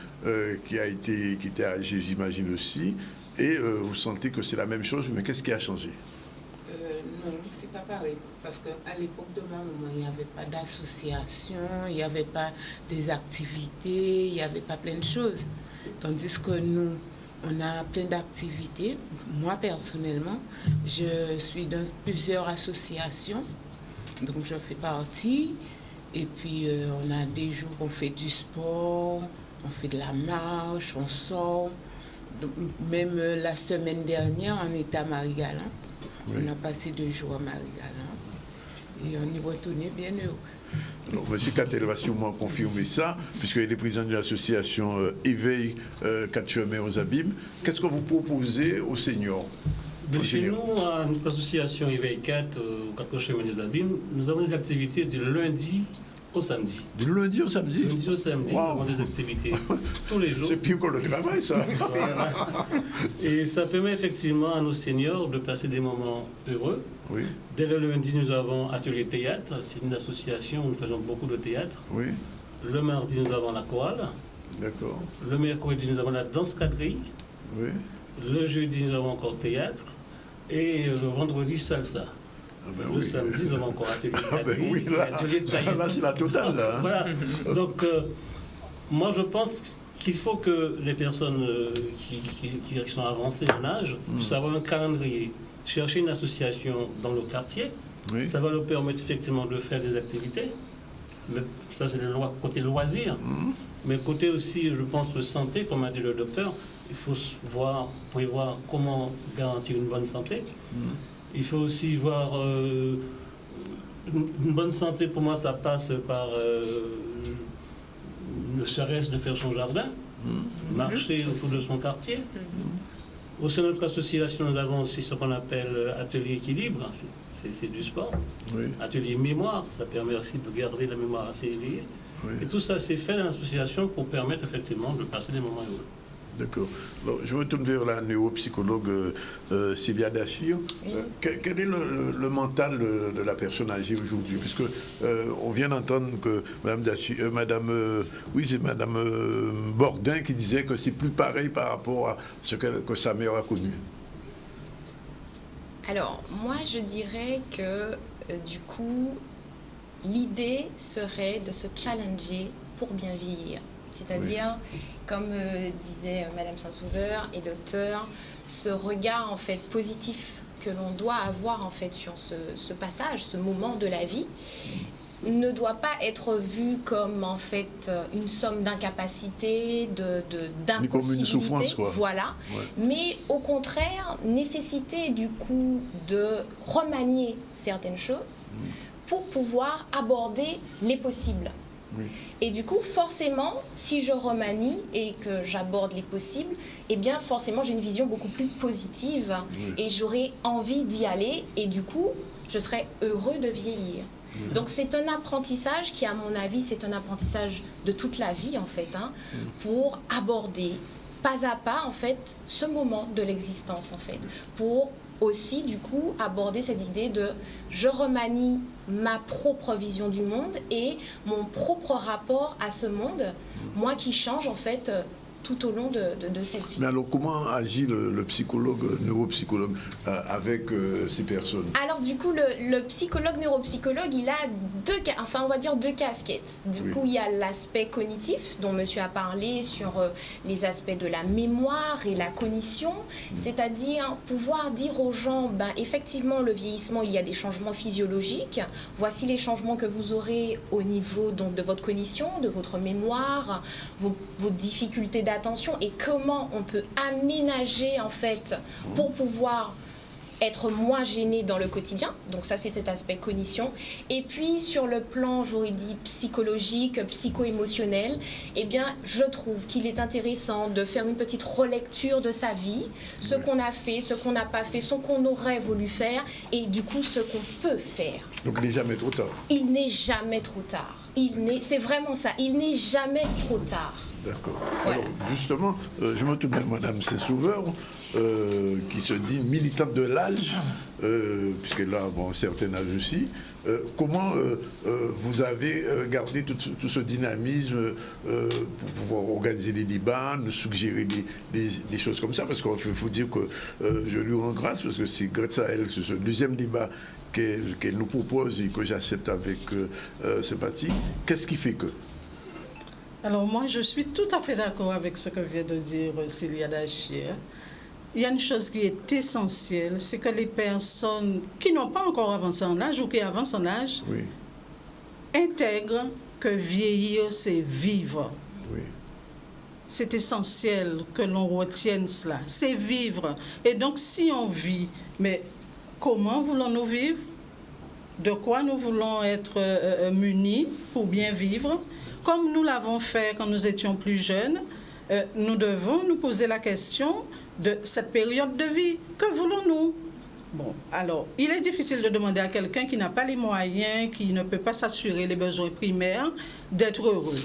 qui était âgée, j'imagine aussi, et vous sentez que c'est la même chose, mais qu'est-ce qui a changé? Non, c'est pas pareil, parce qu'à l'époque de ma maman, il n'y avait pas d'association, il n'y avait pas des activités, il n'y avait pas plein de choses. Tandis que nous, on a plein d'activités. Moi, personnellement, je suis dans plusieurs associations, donc je fais partie. Et puis, on a des jours où on fait du sport, on fait de la marche, on sort. Donc, même la semaine dernière, on était à Marie-Galante. Oui. On a passé 2 jours à Marie-Galante et on y retournait bien heureux. Alors, M. Catel va sûrement confirmer ça, puisqu'il est président de l'association Éveil 4 chemins aux abîmes. Qu'est-ce que vous proposez aux seniors? Chez nous, à notre association Éveil 4, 4 chemins des abîmes, nous avons des activités du lundi au samedi. Du lundi au samedi? Du lundi au samedi, nous avons des activités tous les jours. C'est pire que le travail, ça. Et ça permet effectivement à nos seniors de passer des moments heureux. Oui. Dès le lundi, nous avons atelier théâtre. C'est une association où nous faisons beaucoup de théâtre. Oui. Le mardi, nous avons la chorale. D'accord. Le mercredi, nous avons la danse quadrille. Oui. Le jeudi, nous avons encore théâtre. Et le vendredi, salsa. Le samedi, nous avons encore atelier de taille. Là, c'est la totale. Là, hein. Voilà. Donc, moi, je pense qu'il faut que les personnes qui sont avancées en âge puissent avoir un calendrier. Chercher une association dans le quartier, ça va leur permettre effectivement de faire des activités. Mais ça, c'est le côté loisir. Mais côté aussi, je pense, de santé, comme a dit le docteur, il faut prévoir comment garantir une bonne santé. Il faut aussi voir une bonne santé. Pour moi, ça passe par ne serait-ce de faire son jardin, marcher autour de son quartier. Au sein de notre association, nous avons aussi ce qu'on appelle atelier équilibre. C'est du sport. Atelier mémoire, ça permet aussi de garder la mémoire assez éveillée. Et tout ça, c'est fait dans l'association pour permettre effectivement de passer des moments heureux. D'accord. Je me tourne vers la neuropsychologue Sylvia Dachir. Quel est le mental de la personne âgée aujourd'hui? Puisque on vient d'entendre que Madame Bordin qui disait que c'est plus pareil par rapport à ce que sa mère a connu. Alors, moi, je dirais que du coup, l'idée serait de se challenger pour bien vieillir. C'est-à-dire, comme disait Madame Saint-Sauveur et docteur, ce regard en fait positif que l'on doit avoir en fait sur ce passage, ce moment de la vie, ne doit pas être vu comme en fait une somme d'incapacité, d'impossibilité, comme une souffrance, quoi. Voilà. Mais au contraire, nécessité du coup de remanier certaines choses pour pouvoir aborder les possibles. Et du coup, forcément, si je remanie et que j'aborde les possibles, eh bien, forcément, j'ai une vision beaucoup plus positive et j'aurai envie d'y aller et du coup, je serai heureux de vieillir. Donc, c'est un apprentissage qui, à mon avis, c'est un apprentissage de toute la vie, en fait, hein, pour aborder pas à pas, en fait, ce moment de l'existence, en fait, pour aussi, du coup, aborder cette idée de je remanie ma propre vision du monde et mon propre rapport à ce monde, moi qui change, en fait, tout au long de cette vie. Mais alors, comment agit le psychologue, neuropsychologue avec ces personnes? Alors, du coup, le psychologue, neuropsychologue, il a deux casquettes. Du coup, il y a l'aspect cognitif, dont monsieur a parlé, sur les aspects de la mémoire et la cognition, c'est-à-dire pouvoir dire aux gens, ben, effectivement, le vieillissement, il y a des changements physiologiques. Voici les changements que vous aurez au niveau donc, de votre cognition, de votre mémoire, vos difficultés d'attention et comment on peut aménager en fait pour pouvoir être moins gêné dans le quotidien. Donc ça, c'est cet aspect cognition. Et puis, sur le plan, j'aurais dit, psychologique, psycho-émotionnel, eh bien, je trouve qu'il est intéressant de faire une petite relecture de sa vie, ce qu'on a fait, ce qu'on n'a pas fait, ce qu'on aurait voulu faire, et du coup, ce qu'on peut faire. Donc, il n'est jamais trop tard. Il n'est jamais trop tard. C'est vraiment ça. Il n'est jamais trop tard. D'accord. Alors, justement, je me tourne vers Madame Saint-Sauveur, qui se dit militante de l'âge, puisqu'elle a un certain âge aussi. Comment vous avez gardé tout ce dynamisme pour pouvoir organiser des débats, nous suggérer des choses comme ça? Parce qu'il faut dire que je lui rends grâce, parce que c'est grâce à elle, c'est ce deuxième débat qu'elle nous propose et que j'accepte avec sympathie. Qu'est-ce qui fait que? Alors moi, je suis tout à fait d'accord avec ce que vient de dire Sylvia Dachir. Il y a une chose qui est essentielle, c'est que les personnes qui n'ont pas encore avancé en âge ou qui avancent en âge intègrent que vieillir, c'est vivre. C'est essentiel que l'on retienne cela. C'est vivre. Et donc, si on vit, mais comment voulons-nous vivre? De quoi nous voulons être munis pour bien vivre? Comme nous l'avons fait quand nous étions plus jeunes, nous devons nous poser la question de cette période de vie. Que voulons-nous? Bon, alors, il est difficile de demander à quelqu'un qui n'a pas les moyens, qui ne peut pas s'assurer les besoins primaires, d'être heureux.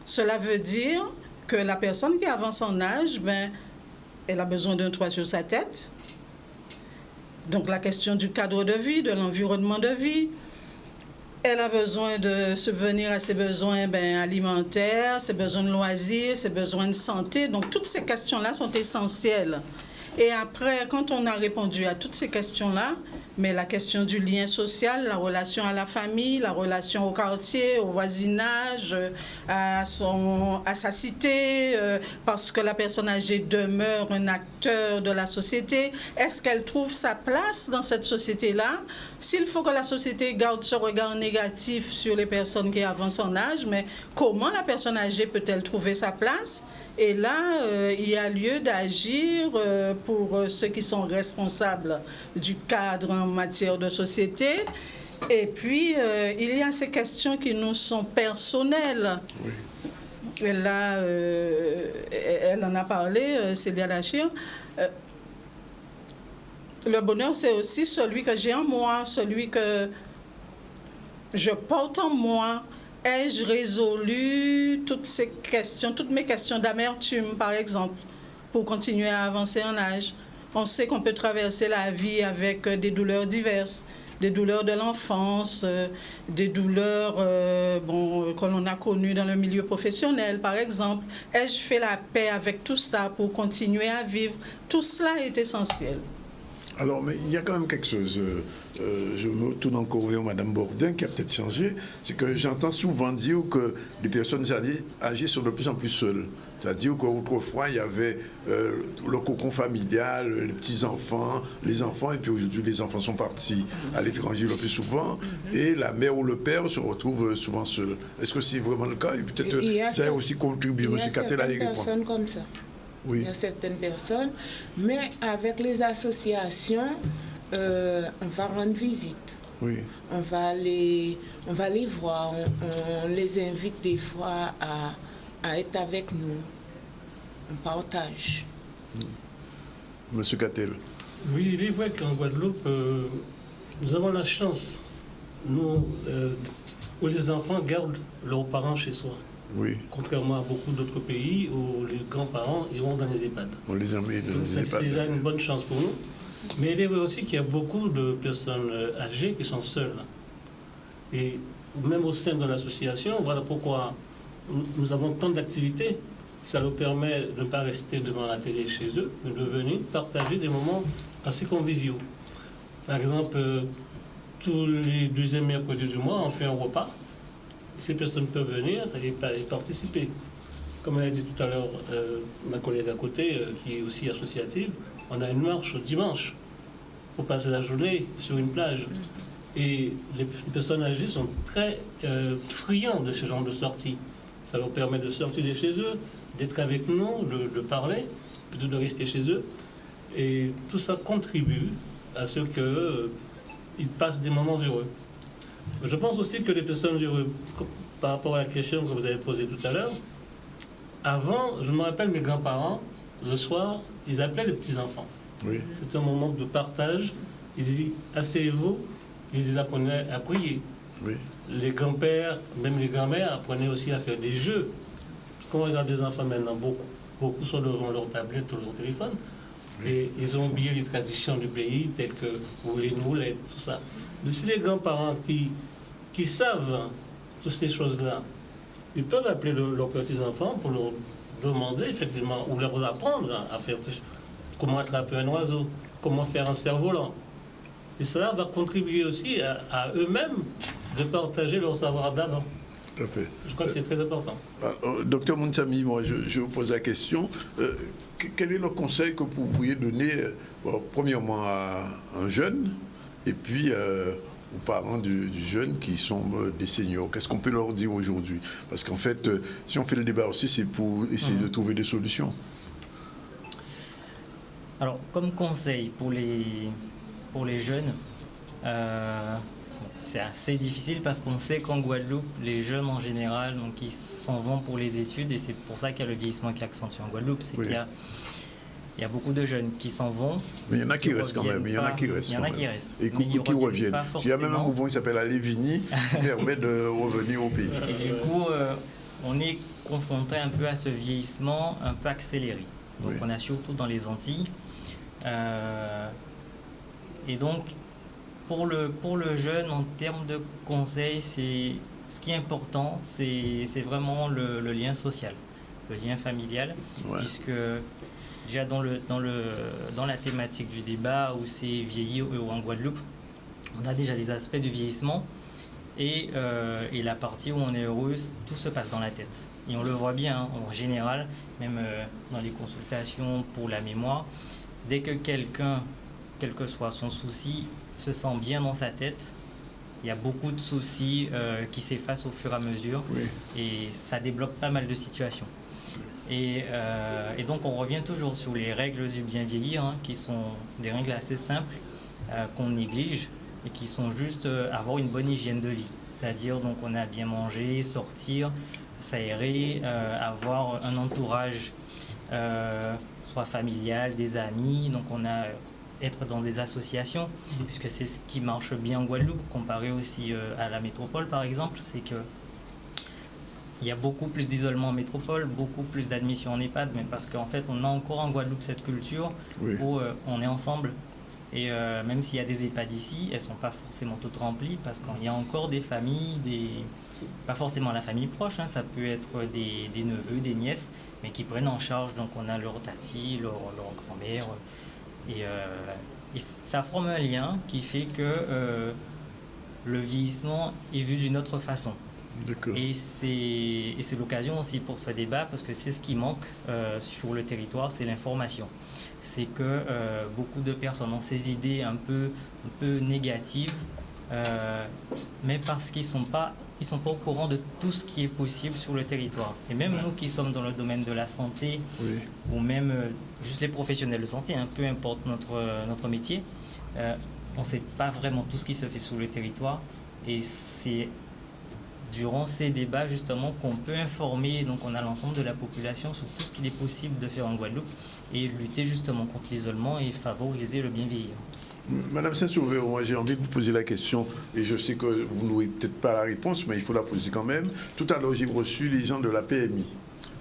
Cela veut dire que la personne qui avance en âge, ben, elle a besoin d'un toit sur sa tête. Donc, la question du cadre de vie, de l'environnement de vie. Elle a besoin de subvenir à ses besoins alimentaires, ses besoins de loisirs, ses besoins de santé. Donc, toutes ces questions-là sont essentielles. Et après, quand on a répondu à toutes ces questions-là, mais la question du lien social, la relation à la famille, la relation au quartier, au voisinage, à sa cité, parce que la personne âgée demeure un acteur de la société, est-ce qu'elle trouve sa place dans cette société-là? S'il faut que la société garde ce regard négatif sur les personnes qui avancent en âge, mais comment la personne âgée peut-elle trouver sa place? Et là, il y a lieu d'agir pour ceux qui sont responsables du cadre en matière de société. Et puis, il y a ces questions qui nous sont personnelles. Oui. Et là, elle en a parlé, Célia Lachir. Le bonheur, c'est aussi celui que j'ai en moi, celui que je porte en moi. Ai-je résolu toutes ces questions, toutes mes questions d'amertume, par exemple, pour continuer à avancer en âge? On sait qu'on peut traverser la vie avec des douleurs diverses, des douleurs de l'enfance, des douleurs que l'on a connues dans le milieu professionnel, par exemple. Ai-je fait la paix avec tout ça pour continuer à vivre? Tout cela est essentiel. Alors, mais il y a quand même quelque chose, je me tourne encore vers Mme Bourdin, qui a peut-être changé, c'est que j'entends souvent dire que les personnes âgées sont de plus en plus seules. C'est-à-dire qu'autrefois, il y avait le cocon familial, les petits-enfants, les enfants, et puis aujourd'hui, les enfants sont partis à l'étranger le plus souvent, et la mère ou le père se retrouvent souvent seuls. Est-ce que c'est vraiment le cas? Et peut-être ça a aussi contribué, M. Catel, à y répondre. Il y a certaines personnes comme ça. Oui. Il y a certaines personnes, mais avec les associations, on va rendre visite. Oui. On va les voir, on les invite des fois à être avec nous. On partage. Monsieur Catel. Oui, il est vrai qu'en Guadeloupe, nous avons la chance, nous, où les enfants gardent leurs parents chez soi. Oui. Contrairement à beaucoup d'autres pays où les grands-parents iront dans les EHPAD. On les emmène dans les EHPAD. C'est déjà une bonne chance pour nous. Mais il est vrai aussi qu'il y a beaucoup de personnes âgées qui sont seules. Et même au sein de l'association, voilà pourquoi nous avons tant d'activités. Ça nous permet de ne pas rester devant la télé chez eux, mais de venir partager des moments assez conviviaux. Par exemple, tous les deuxièmes mercredis du mois, on fait un repas. Ces personnes peuvent venir et participer. Comme elle a dit tout à l'heure, ma collègue à côté, qui est aussi associative, on a une marche dimanche pour passer la journée sur une plage. Et les personnes âgées sont très friands de ce genre de sortie. Ça leur permet de sortir de chez eux, d'être avec nous, de parler, plutôt de rester chez eux. Et tout ça contribue à ce qu'ils passent des moments heureux. Je pense aussi que les personnes heureuses, par rapport à la question que vous avez posée tout à l'heure, avant, je me rappelle mes grands-parents, le soir, ils appelaient les petits-enfants. Oui. C'était un moment de partage. Ils disaient « asseyez-vous », ils les apprenaient à prier. Oui. Les grands-pères, même les grands-mères, apprenaient aussi à faire des jeux. Quand on regarde des enfants maintenant, beaucoup sont devant leur tablette ou leur téléphone. Oui. Et ils ont oublié les traditions du pays, telles que rouler une roulette, tout ça. Mais si les grands-parents qui savent toutes ces choses-là, ils peuvent appeler leurs petits-enfants pour leur demander, effectivement, ou leur apprendre à faire comment attraper un oiseau, comment faire un cerf-volant. Et cela va contribuer aussi à eux-mêmes de partager leur savoir d'avant. Tout à fait. Je crois que c'est très important. Docteur Mounsami, moi, je vous pose la question. Quel est le conseil que vous pourriez donner, premièrement, à un jeune, et puis aux parents du jeune qui sont des seniors? Qu'est-ce qu'on peut leur dire aujourd'hui? Parce qu'en fait, si on fait le débat aussi, c'est pour essayer de trouver des solutions. Alors, comme conseil pour les jeunes, c'est assez difficile parce qu'on sait qu'en Guadeloupe, les jeunes en général, donc, ils s'en vont pour les études, et c'est pour ça qu'il y a le vieillissement qui est accentué en Guadeloupe. C'est qu'il y a beaucoup de jeunes qui s'en vont. Mais il y en a qui restent quand même. Il y en a qui restent. Et qui reviennent. Il y a même un mouvement qui s'appelle Alévini qui permet de revenir au pays. Et du coup, on est confronté un peu à ce vieillissement un peu accéléré. Donc on a surtout dans les Antilles. Et donc, pour le jeune, en termes de conseils, ce qui est important, c'est vraiment le lien social, le lien familial, puisque déjà dans la thématique du débat où c'est vieillir en Guadeloupe, on a déjà les aspects du vieillissement et la partie où on est heureux, tout se passe dans la tête. Et on le voit bien en général, même dans les consultations pour la mémoire, dès que quelqu'un, quel que soit son souci, se sent bien dans sa tête, il y a beaucoup de soucis qui s'effacent au fur et à mesure et ça débloque pas mal de situations. Et donc on revient toujours sur les règles du bien vieillir, qui sont des règles assez simples qu'on néglige et qui sont juste avoir une bonne hygiène de vie. C'est-à-dire donc on a bien manger, sortir, s'aérer, avoir un entourage soit familial, des amis, donc on a être dans des associations, puisque c'est ce qui marche bien en Guadeloupe, comparé aussi à la métropole par exemple, c'est que il y a beaucoup plus d'isolement en métropole, beaucoup plus d'admission en EHPAD, mais parce qu'en fait on a encore en Guadeloupe cette culture où on est ensemble. Et même s'il y a des EHPAD ici, elles ne sont pas forcément toutes remplies parce qu'il y a encore des familles, pas forcément la famille proche, ça peut être des neveux, des nièces, mais qui prennent en charge, donc on a leur tati, leur grand-mère, et ça forme un lien qui fait que le vieillissement est vu d'une autre façon. Et c'est l'occasion aussi pour ce débat, parce que c'est ce qui manque sur le territoire, c'est l'information. C'est que beaucoup de personnes ont ces idées un peu négatives, mais parce qu'ils sont pas au courant de tout ce qui est possible sur le territoire. Et même nous qui sommes dans le domaine de la santé, ou même juste les professionnels de santé, peu importe notre métier, on ne sait pas vraiment tout ce qui se fait sur le territoire. Et c'est durant ces débats justement qu'on peut informer, donc on a l'ensemble de la population sur tout ce qu'il est possible de faire en Guadeloupe et lutter justement contre l'isolement et favoriser le bien vieillir. Madame Saint-Sauveur, moi j'ai envie de vous poser la question, et je sais que vous n'aurez peut-être pas la réponse, mais il faut la poser quand même. Tout à l'heure, j'ai reçu les gens de la PMI,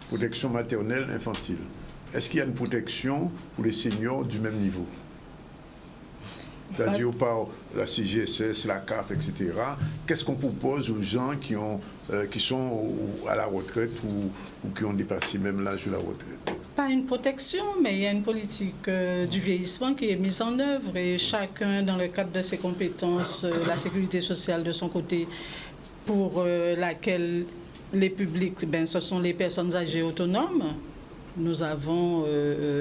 protection maternelle infantile. Est-ce qu'il y a une protection pour les seniors du même niveau? C'est-à-dire par la CGSS, la CAF, etc. Qu'est-ce qu'on propose aux gens qui sont à la retraite ou qui ont dépassé même l'âge de la retraite? Pas une protection, mais il y a une politique du vieillissement qui est mise en œuvre et chacun, dans le cadre de ses compétences, la sécurité sociale de son côté, pour laquelle les publics, ce sont les personnes âgées autonomes. Nous avons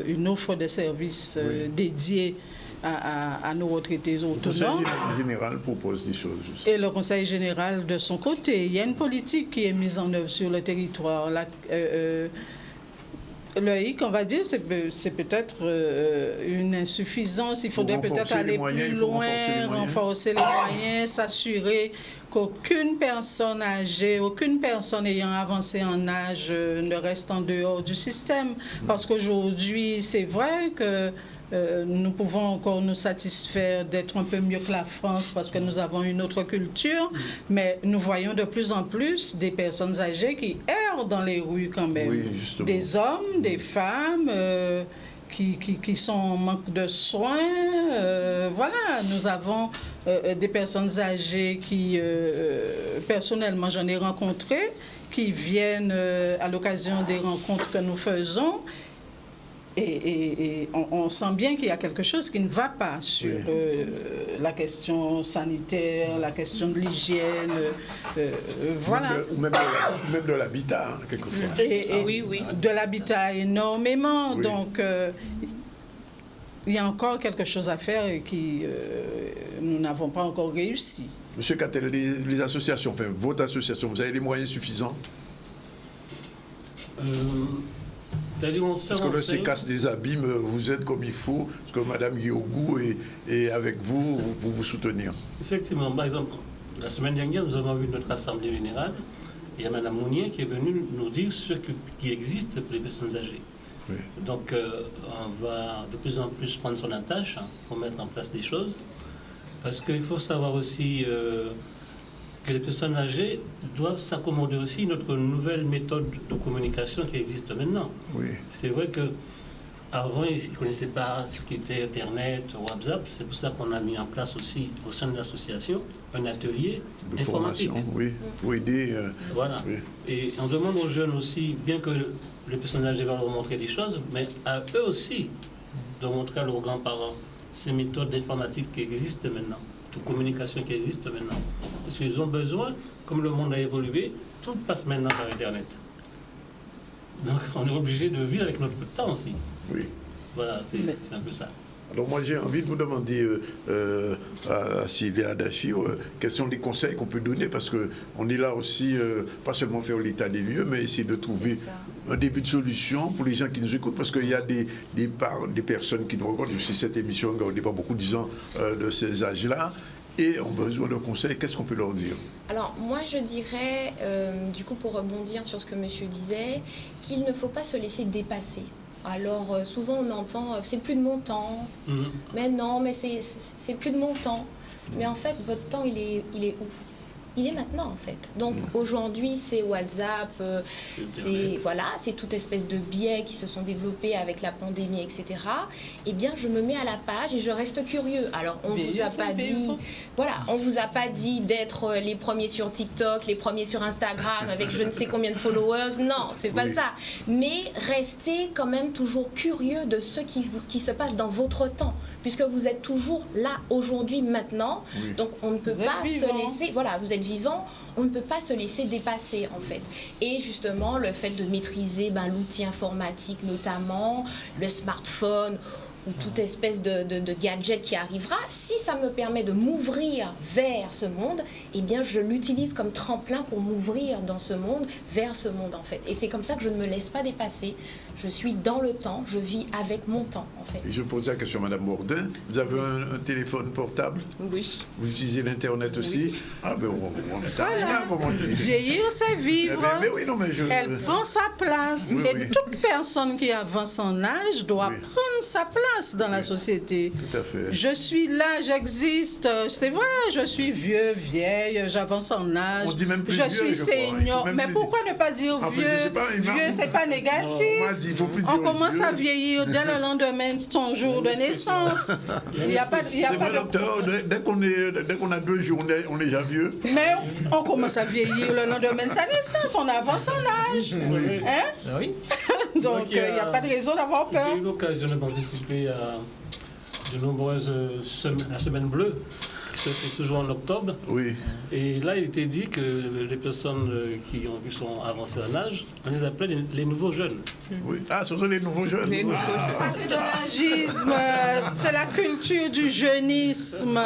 une offre de services dédiée à nos retraités autonomes. Le Conseil général propose des choses. Et le Conseil général, de son côté, il y a une politique qui est mise en œuvre sur le territoire. Le hic, on va dire, c'est peut-être une insuffisance. Il faudrait peut-être aller plus loin, renforcer les moyens, s'assurer qu'aucune personne âgée, aucune personne ayant avancé en âge ne reste en dehors du système. Parce qu'aujourd'hui, c'est vrai que nous pouvons encore nous satisfaire d'être un peu mieux que la France parce que nous avons une autre culture, mais nous voyons de plus en plus des personnes âgées qui errent dans les rues quand même. Des hommes, des femmes qui sont en manque de soins. Voilà, nous avons des personnes âgées qui, personnellement, j'en ai rencontré, qui viennent à l'occasion des rencontres que nous faisons. Et on sent bien qu'il y a quelque chose qui ne va pas sur la question sanitaire, la question de l'hygiène, voilà. Ou même de l'habitat, quelquefois. Oui, de l'habitat énormément. Oui. Donc, il y a encore quelque chose à faire et qui nous n'avons pas encore réussi. Monsieur Cattel, les associations, enfin votre association, vous avez les moyens suffisants? Parce que le sécasse des abîmes, vous êtes comme il faut, parce que Mme Guiogou est avec vous pour vous soutenir. Effectivement, par exemple, la semaine dernière, nous avons eu notre assemblée générale, et il y a Mme Mounier qui est venue nous dire ce qui existe pour les personnes âgées. Oui. Donc, on va de plus en plus prendre son attache pour mettre en place des choses, parce qu'il faut savoir aussi que les personnes âgées doivent s'accommoder aussi à notre nouvelle méthode de communication qui existe maintenant. Oui. C'est vrai que Avant, ils ne connaissaient pas ce qu'était Internet, WhatsApp. C'est pour ça qu'on a mis en place aussi, au sein de l'association, un atelier de informatique. formation, oui, pour aider. Voilà. Oui. Et on demande aux jeunes aussi, bien que les personnages doivent leur montrer des choses, mais à eux aussi de montrer à leurs grands-parents ces méthodes d'informatique qui existent maintenant, de communication qui existent maintenant. Parce qu'ils ont besoin, comme le monde a évolué, tout passe maintenant par Internet. Donc on est obligé de vivre avec notre temps aussi. Oui. Voilà, c'est un peu ça. Alors moi j'ai envie de vous demander à Sylvia Adachi, quels sont les conseils qu'on peut donner, parce qu'on est là aussi, pas seulement faire l'état des lieux, mais essayer de trouver un début de solution pour les gens qui nous écoutent, parce qu'il y a des personnes qui nous regardent, aussi cette émission, on n'est pas beaucoup de gens de ces âges-là, et ont besoin de conseils. Qu'est-ce qu'on peut leur dire? Alors moi je dirais, du coup pour rebondir sur ce que monsieur disait, qu'il ne faut pas se laisser dépasser. Alors souvent on entend c'est plus de mon temps, mais non, mais c'est plus de mon temps. Mais en fait votre temps il est où? Il est maintenant en fait. Donc aujourd'hui c'est WhatsApp, c'est toute espèce de biais qui se sont développés avec la pandémie, etc. Eh bien je me mets à la page et je reste curieux. Alors on vous a pas dit, on vous a pas dit d'être les premiers sur TikTok, les premiers sur Instagram avec je ne sais combien de followers. Non, c'est pas ça. Mais restez quand même toujours curieux de ce qui se passe dans votre temps, puisque vous êtes toujours là aujourd'hui maintenant. Donc on ne peut pas se laisser. Voilà, vous êtes vivant, on ne peut pas se laisser dépasser en fait. Et justement, le fait de maîtriser l'outil informatique, notamment le smartphone ou toute espèce de gadget qui arrivera, si ça me permet de m'ouvrir vers ce monde, eh bien je l'utilise comme tremplin pour m'ouvrir dans ce monde, vers ce monde en fait. Et c'est comme ça que je ne me laisse pas dépasser. Je suis dans le temps, je vis avec mon temps en fait. Et je pose la question à Mme Bourdin. Vous avez un téléphone portable? Oui. Vous utilisez l'Internet aussi? Ah ben on est là, comment dire. Vieillir, c'est vivre. Mais oui, non, mais Elle prend sa place. Et toute personne qui avance en âge doit prendre sa place dans la société. Tout à fait. Je suis là, j'existe. C'est vrai, je suis vieux, vieille, j'avance en âge. On dit même plus je vieux, suis senior. Mais pourquoi ne pas dire vieux? Vieux, c'est pas négatif. On commence à vieillir dès le lendemain de ton jour de naissance. Il n'y a pas de... docteur, dès qu'on a 2 jours, on est déjà vieux. Mais on commence à vieillir le lendemain de sa naissance, on avance en âge. Hein? Oui. Donc il n'y a pas de raison d'avoir peur. J'ai eu l'occasion de participer à de nombreuses la semaine bleue. C'est toujours en octobre. Oui. Et là, il était dit que les personnes qui sont avancées en âge, on les appelait les nouveaux jeunes. Oui. Ah, ce sont les nouveaux jeunes. Ça, c'est de l'agisme. C'est la culture du jeunisme.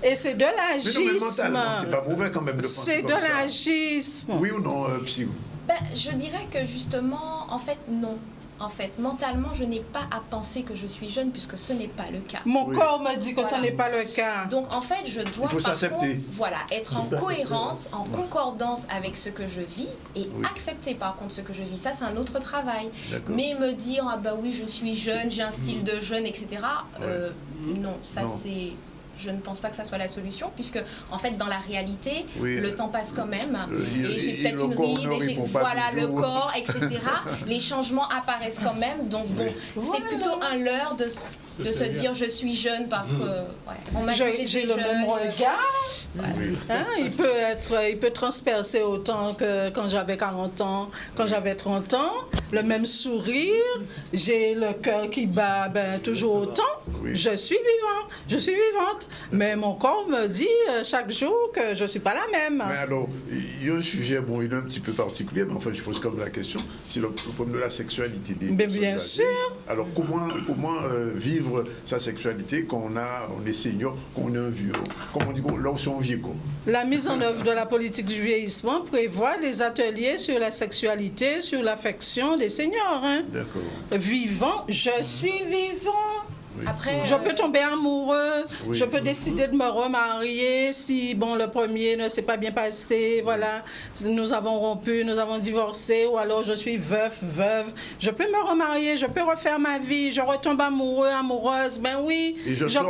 Et c'est de l'agisme. C'est pas mauvais quand même de penser C'est comme de ça. l'agisme. Oui ou non, Psy? Je dirais que justement, en fait, non. En fait, mentalement, je n'ai pas à penser que je suis jeune puisque ce n'est pas le cas. Mon corps me dit que ce n'est pas le cas. Donc, en fait, je dois par contre, être en cohérence, en concordance avec ce que je vis et accepter par contre ce que je vis. Ça, c'est un autre travail. Mais me dire, ah bah oui, je suis jeune, j'ai un style de jeune, etc. Non, ça c'est... Je ne pense pas que ça soit la solution, puisque, en fait, dans la réalité, le temps passe quand même. Et j'ai peut-être une ride, et le corps, etc. Les changements apparaissent quand même. Donc, bon, c'est plutôt un leurre de se dire je suis jeune parce que on m'a dit que j'ai le même regard. Hein, il peut transpercer autant que quand j'avais 40 ans, quand j'avais 30 ans, le même sourire, j'ai le cœur qui bat toujours autant. Je suis vivante, mais mon corps me dit chaque jour que je ne suis pas la même. Mais alors, il y a un sujet, il est un petit peu particulier, mais enfin je pose comme la question, c'est le problème de la sexualité des mais bien sûr. Alors comment vivre sa sexualité quand on est senior, quand on est un vieux, comme on dit, là où on vieillit. La mise en œuvre de la politique du vieillissement prévoit des ateliers sur la sexualité, sur l'affection des seniors. Hein. D'accord. Vivant, je suis vivant. Après, je peux tomber amoureux, je peux décider de me remarier si le premier ne s'est pas bien passé, voilà, nous avons rompu, nous avons divorcé, ou alors je suis veuve, je peux me remarier, je peux refaire ma vie, je retombe amoureux, amoureuse, je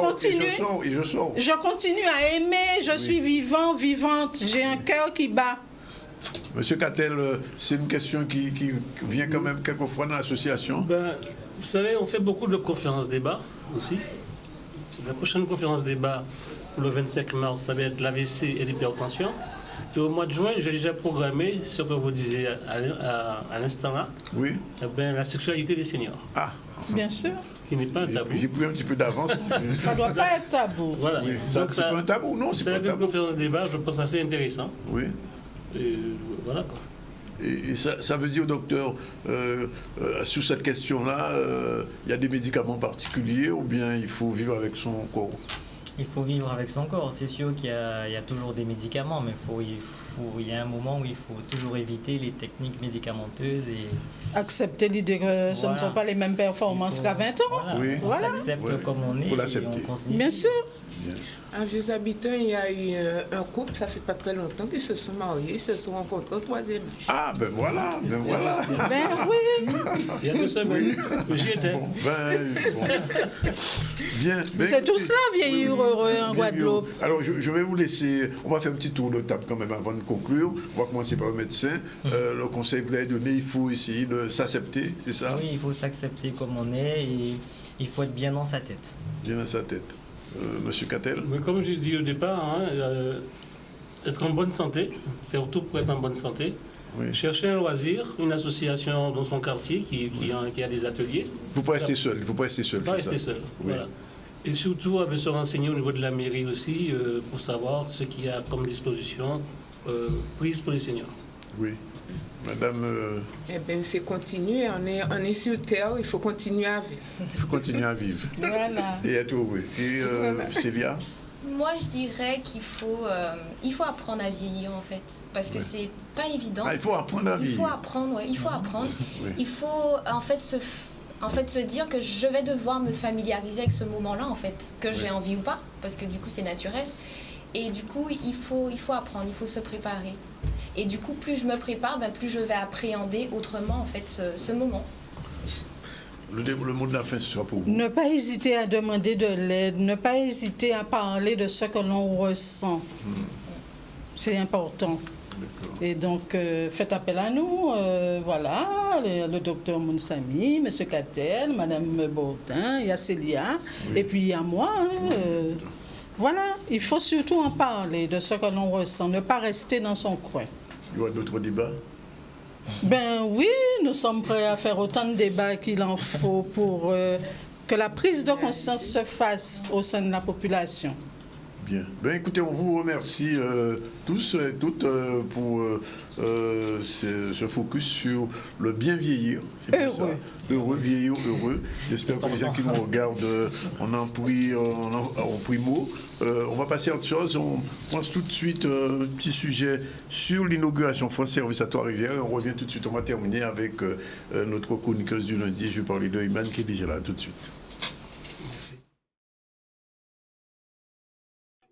continue à aimer, je suis vivante, j'ai un cœur qui bat. Monsieur Cattel, c'est une question qui vient quand même quelquefois dans l'association. Ben, vous savez, on fait beaucoup de conférences-débats aussi. La prochaine conférence-débat, le 25 mars, ça va être l'AVC et l'hypertension. Et au mois de juin, j'ai déjà programmé ce que vous disiez à l'instant là. Oui. Eh ben, la sexualité des seniors. Ah. Bien sûr. Qui n'est pas un tabou. J'ai pris un petit peu d'avance. Ça ne doit pas être tabou. Voilà. Oui. C'est pas un tabou, non, c'est pas un tabou. une conférence-débat, je pense, assez intéressant. Oui. Et voilà quoi. Et ça veut dire, docteur, sur cette question-là, il y a des médicaments particuliers ou bien il faut vivre avec son corps? Il faut vivre avec son corps. C'est sûr qu'il y a toujours des médicaments, mais il y a un moment où il faut toujours éviter les techniques médicamenteuses et accepter l'idée que ce ne sont pas les mêmes performances qu'à 20 ans. Voilà. On s'accepte comme on est. Et on continue. Bien sûr. À Vieux-Habitants, il y a eu un couple, ça fait pas très longtemps, qui se sont mariés, ils se sont rencontrés au 3e âge. Ah, ben voilà. Ben oui. Il y a 2 semaines. J'y étais. Bon. Bien. C'est tout cela, vieillir heureux en Guadeloupe. Alors, je vais vous laisser, on va faire un petit tour de table quand même avant de conclure. On va commencer par le médecin. Le conseil que vous avez donné, il faut essayer de s'accepter, c'est ça? Oui, il faut s'accepter comme on est et il faut être bien dans sa tête. Bien dans sa tête. Monsieur Cattel? Mais comme je l'ai dit au départ, être en bonne santé, faire tout pour être en bonne santé. Oui. Chercher un loisir, une association dans son quartier qui a des ateliers. Il ne faut pas rester seul. Il faut pas rester seul. Pas rester seul. Oui. Voilà. Et surtout, se renseigner au niveau de la mairie aussi pour savoir ce qu'il y a comme disposition prise pour les seniors. Oui. Madame... Eh bien, c'est continuer. On est sur Terre, il faut continuer à vivre. Il faut continuer à vivre. Voilà. Et être heureux. Et Célia? Moi, je dirais qu'il faut apprendre à vieillir, en fait. Parce que c'est pas évident. Ah, il faut apprendre à vieillir. Il faut apprendre, il faut apprendre. Oui. Il faut, en fait, se dire que je vais devoir me familiariser avec ce moment-là, en fait. Que j'ai envie ou pas, parce que du coup, c'est naturel. Et du coup, il faut apprendre, il faut se préparer. Et du coup, plus je me prépare, plus je vais appréhender autrement, en fait, ce moment. Le mot de la fin, ce sera pour vous. Ne pas hésiter à demander de l'aide, ne pas hésiter à parler de ce que l'on ressent. C'est important. Et donc, faites appel à nous. Voilà, le docteur Mounsami, M. Cattel, Mme Baudin, il y a Célia, et puis il y a moi. Voilà, il faut surtout en parler de ce que l'on ressent, ne pas rester dans son coin. Il y aura d'autres débats? Ben oui, nous sommes prêts à faire autant de débats qu'il en faut pour que la prise de conscience se fasse au sein de la population. Bien. Ben écoutez, on vous remercie tous et toutes pour ce focus sur le bien vieillir. Heureux. Heureux, vieillir, heureux. J'espère que les gens qui nous regardent ont pris mot. On va passer à autre chose. On pense tout de suite un petit sujet sur l'inauguration France Service à Trois-Rivières. On revient tout de suite. On va terminer avec notre chroniqueuse du lundi. Je vais parler de Iman qui est déjà là tout de suite.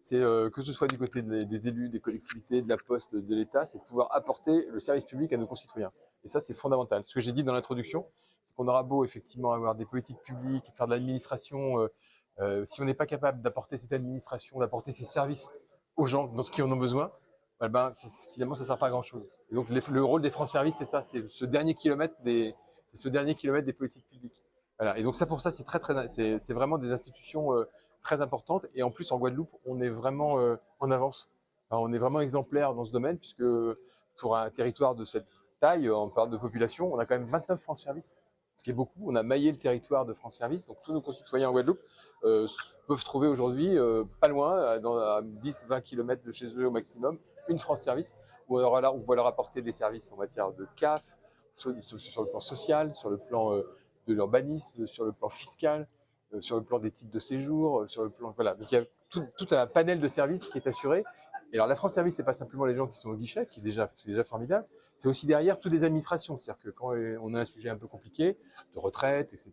C'est que ce soit du côté des élus, des collectivités, de la Poste, de l'État, c'est de pouvoir apporter le service public à nos concitoyens. Et ça, c'est fondamental. Ce que j'ai dit dans l'introduction, c'est qu'on aura beau effectivement avoir des politiques publiques, faire de l'administration, si on n'est pas capable d'apporter cette administration, d'apporter ces services aux gens qui en ont besoin, finalement, ça ne sert pas à grand-chose. Et donc, le rôle des France Services, c'est ça, c'est ce dernier kilomètre des politiques publiques. Voilà. Et donc ça, pour ça, c'est vraiment des institutions très importante. Et en plus, en Guadeloupe, on est vraiment en avance. Enfin, on est vraiment exemplaire dans ce domaine, puisque pour un territoire de cette taille, en parle de population, on a quand même 29 France Service, ce qui est beaucoup. On a maillé le territoire de France Service, donc tous nos concitoyens en Guadeloupe peuvent trouver aujourd'hui, pas loin, à 10-20 km de chez eux au maximum, une France Service, où on va leur apporter des services en matière de CAF, sur le plan social, sur le plan de l'urbanisme, sur le plan fiscal, sur le plan des titres de séjour, sur le plan... Voilà. Donc il y a tout un panel de services qui est assuré. Et alors la France Service, c'est pas simplement les gens qui sont au guichet, c'est déjà formidable, c'est aussi derrière toutes les administrations. C'est-à-dire que quand on a un sujet un peu compliqué, de retraite, etc.,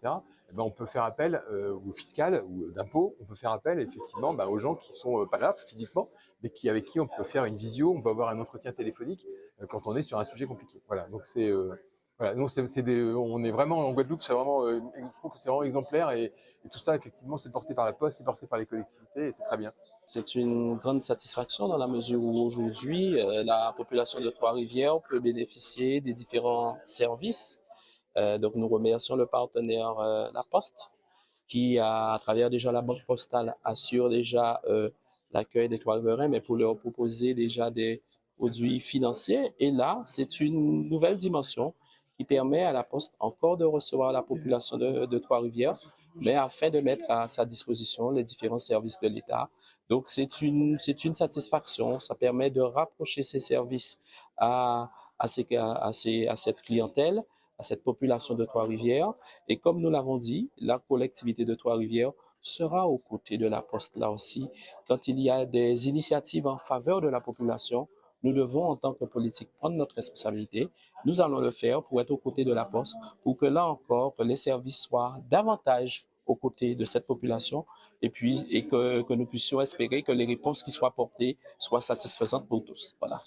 on peut faire appel ou fiscal ou d'impôt, on peut faire appel effectivement aux gens qui sont pas là physiquement, mais avec qui on peut faire une visio, on peut avoir un entretien téléphonique quand on est sur un sujet compliqué. Voilà, donc c'est... Voilà, donc on est vraiment en Guadeloupe, c'est vraiment, je trouve que c'est vraiment exemplaire et tout ça effectivement c'est porté par la Poste, c'est porté par les collectivités et c'est très bien. C'est une grande satisfaction dans la mesure où aujourd'hui, la population de Trois-Rivières peut bénéficier des différents services. Donc, nous remercions le partenaire La Poste qui, à travers déjà la Banque Postale, assure déjà l'accueil des Trois-Riverains, mais pour leur proposer déjà des produits financiers. Et là, c'est une nouvelle dimension qui permet à la Poste encore de recevoir la population de Trois-Rivières, mais afin de mettre à sa disposition les différents services de l'État. Donc, c'est une satisfaction. Ça permet de rapprocher ces services à cette clientèle, à cette population de Trois-Rivières. Et comme nous l'avons dit, la collectivité de Trois-Rivières sera aux côtés de la Poste là aussi. Quand il y a des initiatives en faveur de la population, nous devons, en tant que politique, prendre notre responsabilité. Nous allons le faire pour être aux côtés de la Poste, pour que là encore, que les services soient davantage aux côtés de cette population et que nous puissions espérer que les réponses qui soient apportées soient satisfaisantes pour tous. Voilà.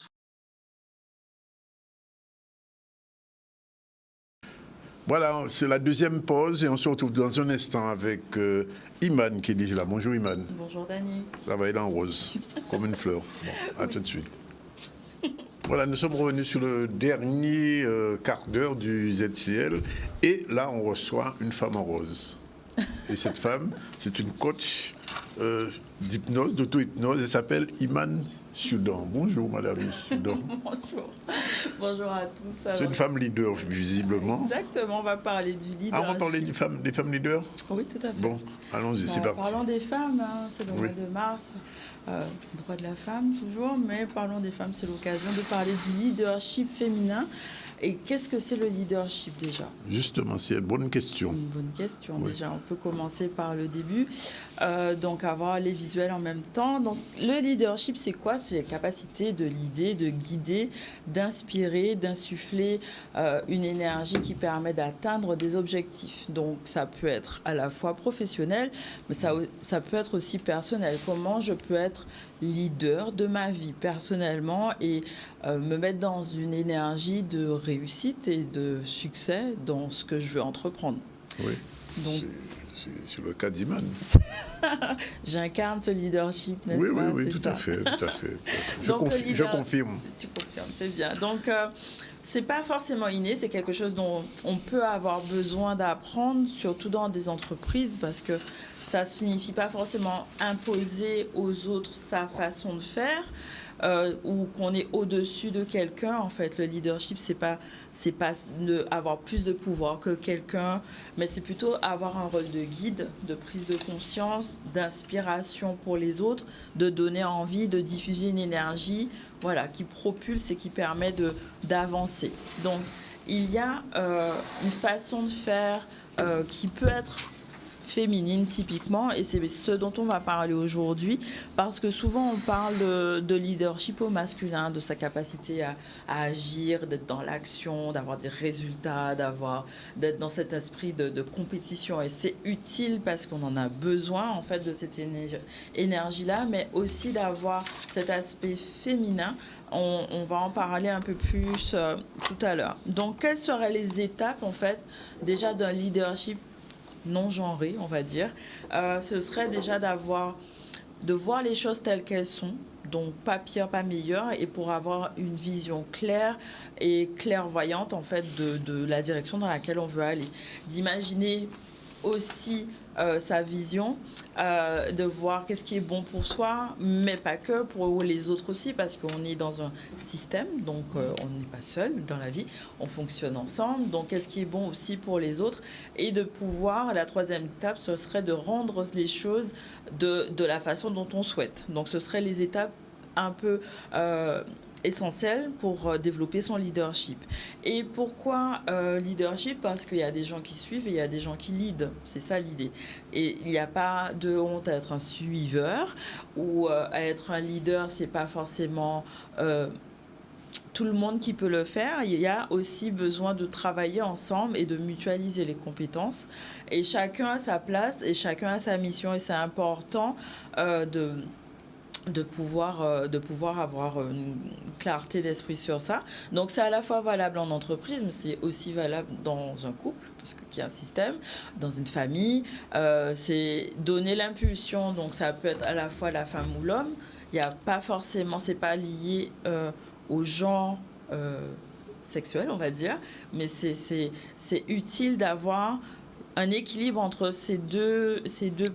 Voilà, c'est la deuxième pause et on se retrouve dans un instant avec Iman qui est déjà là. Bonjour Iman. Bonjour Dani. Ça va, elle est en rose, comme une fleur. Bon, à tout de suite. Voilà, nous sommes revenus sur le dernier quart d'heure du ZCL et là on reçoit une femme en rose. Et cette femme, c'est une coach d'hypnose, d'auto-hypnose, elle s'appelle Iman Soudan. Bonjour Madame Soudan. Bonjour. Bonjour à tous. C'est une femme leader, visiblement. Exactement, on va parler du leadership. Ah, on va parler des femmes leaders? Oui, tout à fait. Bon, allons-y, c'est parti. Parlons des femmes, hein, c'est le mois de mars, droit de la femme toujours, mais parlons des femmes, c'est l'occasion de parler du leadership féminin. Et qu'est-ce que c'est le leadership déjà? Justement, c'est une bonne question. C'est une bonne question. Oui. Déjà, on peut commencer par le début. Donc, avoir les visuels en même temps. Donc, le leadership, c'est quoi? C'est la capacité de leader, de guider, d'inspirer, d'insuffler une énergie qui permet d'atteindre des objectifs. Donc, ça peut être à la fois professionnel, mais ça peut être aussi personnel. Comment je peux être leader de ma vie personnellement et me mettre dans une énergie de réussite et de succès dans ce que je veux entreprendre. Oui, donc c'est le cas d'Iman. J'incarne ce leadership, n'est-ce pas? Oui, tout à fait. Je confirme. Tu confirmes, c'est bien. Donc, c'est pas forcément inné, c'est quelque chose dont on peut avoir besoin d'apprendre, surtout dans des entreprises, parce que ça ne signifie pas forcément imposer aux autres sa façon de faire ou qu'on est au-dessus de quelqu'un. En fait, le leadership, c'est pas avoir plus de pouvoir que quelqu'un, mais c'est plutôt avoir un rôle de guide, de prise de conscience, d'inspiration pour les autres, de donner envie, de diffuser une énergie, voilà, qui propulse et qui permet d'avancer. Donc, il y a une façon de faire qui peut être féminine typiquement, et c'est ce dont on va parler aujourd'hui, parce que souvent on parle de leadership au masculin, de sa capacité à agir, d'être dans l'action, d'avoir des résultats, d'être dans cet esprit de compétition, et c'est utile parce qu'on en a besoin en fait de cette énergie-là, mais aussi d'avoir cet aspect féminin. On va en parler un peu plus tout à l'heure. Donc quelles seraient les étapes en fait déjà d'un leadership non genré, on va dire? Ce serait déjà de voir les choses telles qu'elles sont, donc pas pire, pas meilleur, et pour avoir une vision claire et clairvoyante en fait de la direction dans laquelle on veut aller. D'imaginer aussi sa vision, de voir qu'est-ce qui est bon pour soi, mais pas que, pour les autres aussi, parce qu'on est dans un système, donc on n'est pas seul dans la vie, on fonctionne ensemble, donc qu'est-ce qui est bon aussi pour les autres, et de pouvoir, la troisième étape, ce serait de rendre les choses de la façon dont on souhaite. Donc ce seraient les étapes un peu essentiel pour développer son leadership. Et pourquoi leadership? Parce qu'il y a des gens qui suivent et il y a des gens qui lead. C'est ça l'idée. Et il n'y a pas de honte à être un suiveur ou à être un leader. C'est pas forcément tout le monde qui peut le faire. Il y a aussi besoin de travailler ensemble et de mutualiser les compétences. Et chacun a sa place et chacun a sa mission. Et c'est important de pouvoir avoir une clarté d'esprit sur ça. Donc c'est à la fois valable en entreprise, mais c'est aussi valable dans un couple, parce qu'il y a un système, dans une famille, c'est donner l'impulsion, donc ça peut être à la fois la femme ou l'homme, il n'y a pas forcément, c'est pas lié au genre sexuel, on va dire, mais c'est utile d'avoir un équilibre entre ces deux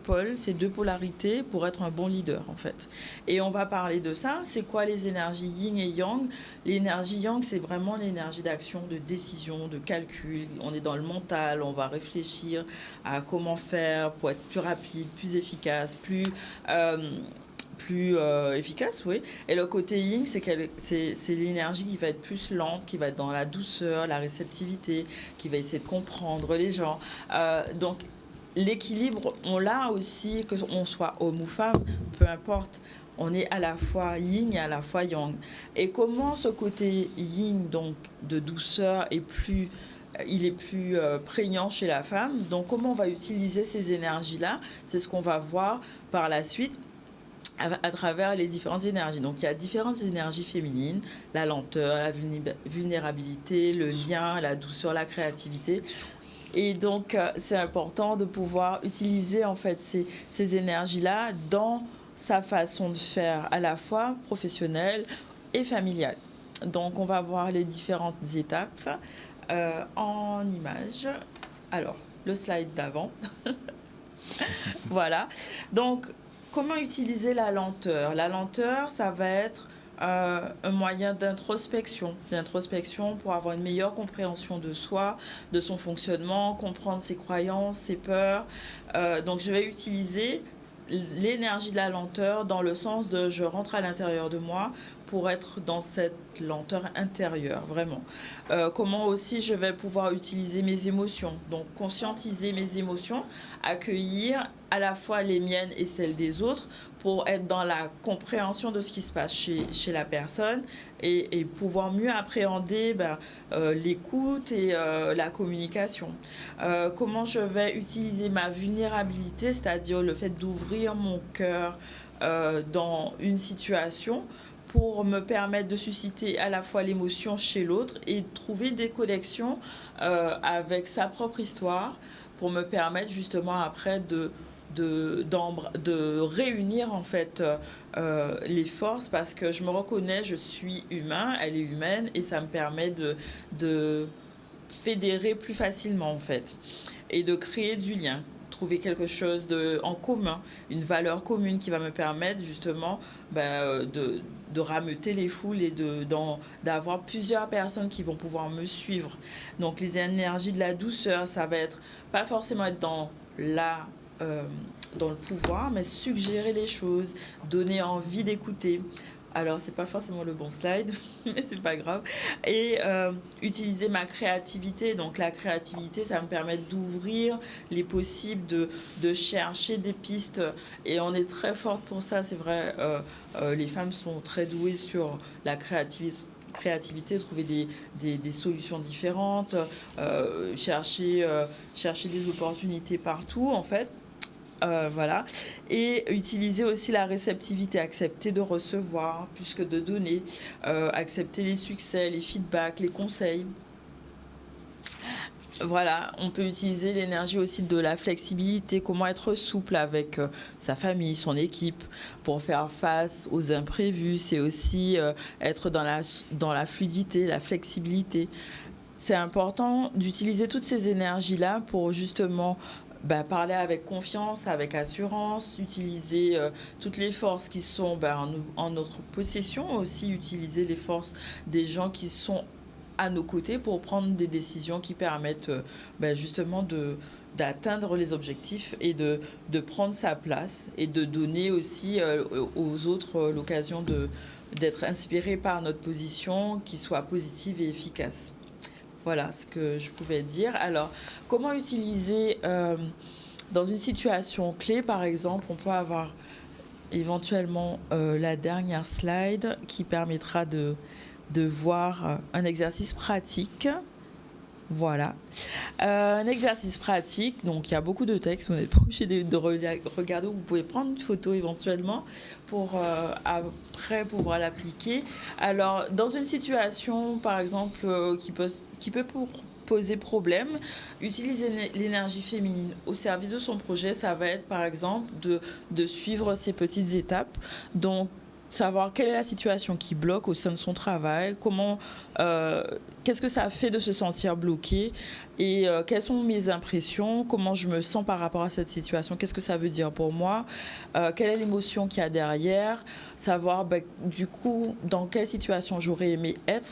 pôles, ces deux polarités pour être un bon leader en fait. Et on va parler de ça. C'est quoi les énergies yin et yang? L'énergie yang, c'est vraiment l'énergie d'action, de décision, de calcul. On est dans le mental, on va réfléchir à comment faire pour être plus rapide, plus efficace, plus efficace, oui. Et le côté yin, c'est l'énergie qui va être plus lente, qui va être dans la douceur, la réceptivité, qui va essayer de comprendre les gens. Donc, l'équilibre, on l'a aussi, que on soit homme ou femme, peu importe. On est à la fois yin et à la fois yang. Et comment ce côté yin, donc de douceur, il est plus prégnant chez la femme. Donc, comment on va utiliser ces énergies-là? C'est ce qu'on va voir par la suite à travers les différentes énergies. Donc, il y a différentes énergies féminines, la lenteur, la vulnérabilité, le lien, la douceur, la créativité. Et donc, c'est important de pouvoir utiliser en fait ces énergies-là dans sa façon de faire, à la fois professionnelle et familiale. Donc, on va voir les différentes étapes en images. Alors, le slide d'avant. Voilà. Donc, comment utiliser la lenteur? La lenteur, ça va être un moyen d'introspection pour avoir une meilleure compréhension de soi, de son fonctionnement, comprendre ses croyances, ses peurs. Donc, je vais utiliser l'énergie de la lenteur dans le sens de je rentre à l'intérieur de moi pour être dans cette lenteur intérieure, vraiment. Comment aussi je vais pouvoir utiliser mes émotions, donc conscientiser mes émotions, accueillir à la fois les miennes et celles des autres pour être dans la compréhension de ce qui se passe chez la personne et pouvoir mieux appréhender l'écoute et la communication. Comment je vais utiliser ma vulnérabilité, c'est-à-dire le fait d'ouvrir mon cœur dans une situation pour me permettre de susciter à la fois l'émotion chez l'autre et trouver des connexions avec sa propre histoire pour me permettre justement après de réunir en fait les forces parce que je me reconnais, je suis humain, elle est humaine et ça me permet de fédérer plus facilement en fait et de créer du lien, trouver quelque chose en commun, une valeur commune qui va me permettre justement de rameuter les foules et d'avoir plusieurs personnes qui vont pouvoir me suivre. Donc les énergies de la douceur, ça va être pas forcément être dans le pouvoir, mais suggérer les choses, donner envie d'écouter. Alors, c'est pas forcément le bon slide, mais c'est pas grave. Et utiliser ma créativité. Donc, la créativité, ça me permet d'ouvrir les possibles, de chercher des pistes. Et on est très forte pour ça, c'est vrai. Les femmes sont très douées sur la créativité, trouver des solutions différentes, chercher des opportunités partout, en fait. Voilà. Et utiliser aussi la réceptivité, accepter de recevoir plus que de donner, accepter les succès, les feedbacks, les conseils. Voilà, on peut utiliser l'énergie aussi de la flexibilité, comment être souple avec sa famille, son équipe, pour faire face aux imprévus. C'est aussi être dans la fluidité, la flexibilité. C'est important d'utiliser toutes ces énergies-là pour justement parler avec confiance, avec assurance, utiliser toutes les forces qui sont en notre possession, aussi utiliser les forces des gens qui sont à nos côtés pour prendre des décisions qui permettent justement d'atteindre les objectifs et de prendre sa place et de donner aussi aux autres l'occasion d'être inspirés par notre position qui soit positive et efficace. Voilà ce que je pouvais dire. Alors, comment utiliser dans une situation clé, par exemple, on peut avoir éventuellement la dernière slide qui permettra de voir un exercice pratique. Voilà. Un exercice pratique, donc il y a beaucoup de textes, vous n'êtes pas obligé de regarder, vous pouvez prendre une photo éventuellement pour après pouvoir l'appliquer. Alors, dans une situation, par exemple, qui peut poser problème. Utiliser l'énergie féminine au service de son projet, ça va être par exemple de suivre ces petites étapes. Donc, savoir quelle est la situation qui bloque au sein de son travail, qu'est-ce que ça fait de se sentir bloqué et quelles sont mes impressions, comment je me sens par rapport à cette situation, qu'est-ce que ça veut dire pour moi, quelle est l'émotion qu'il y a derrière, savoir du coup dans quelle situation j'aurais aimé être,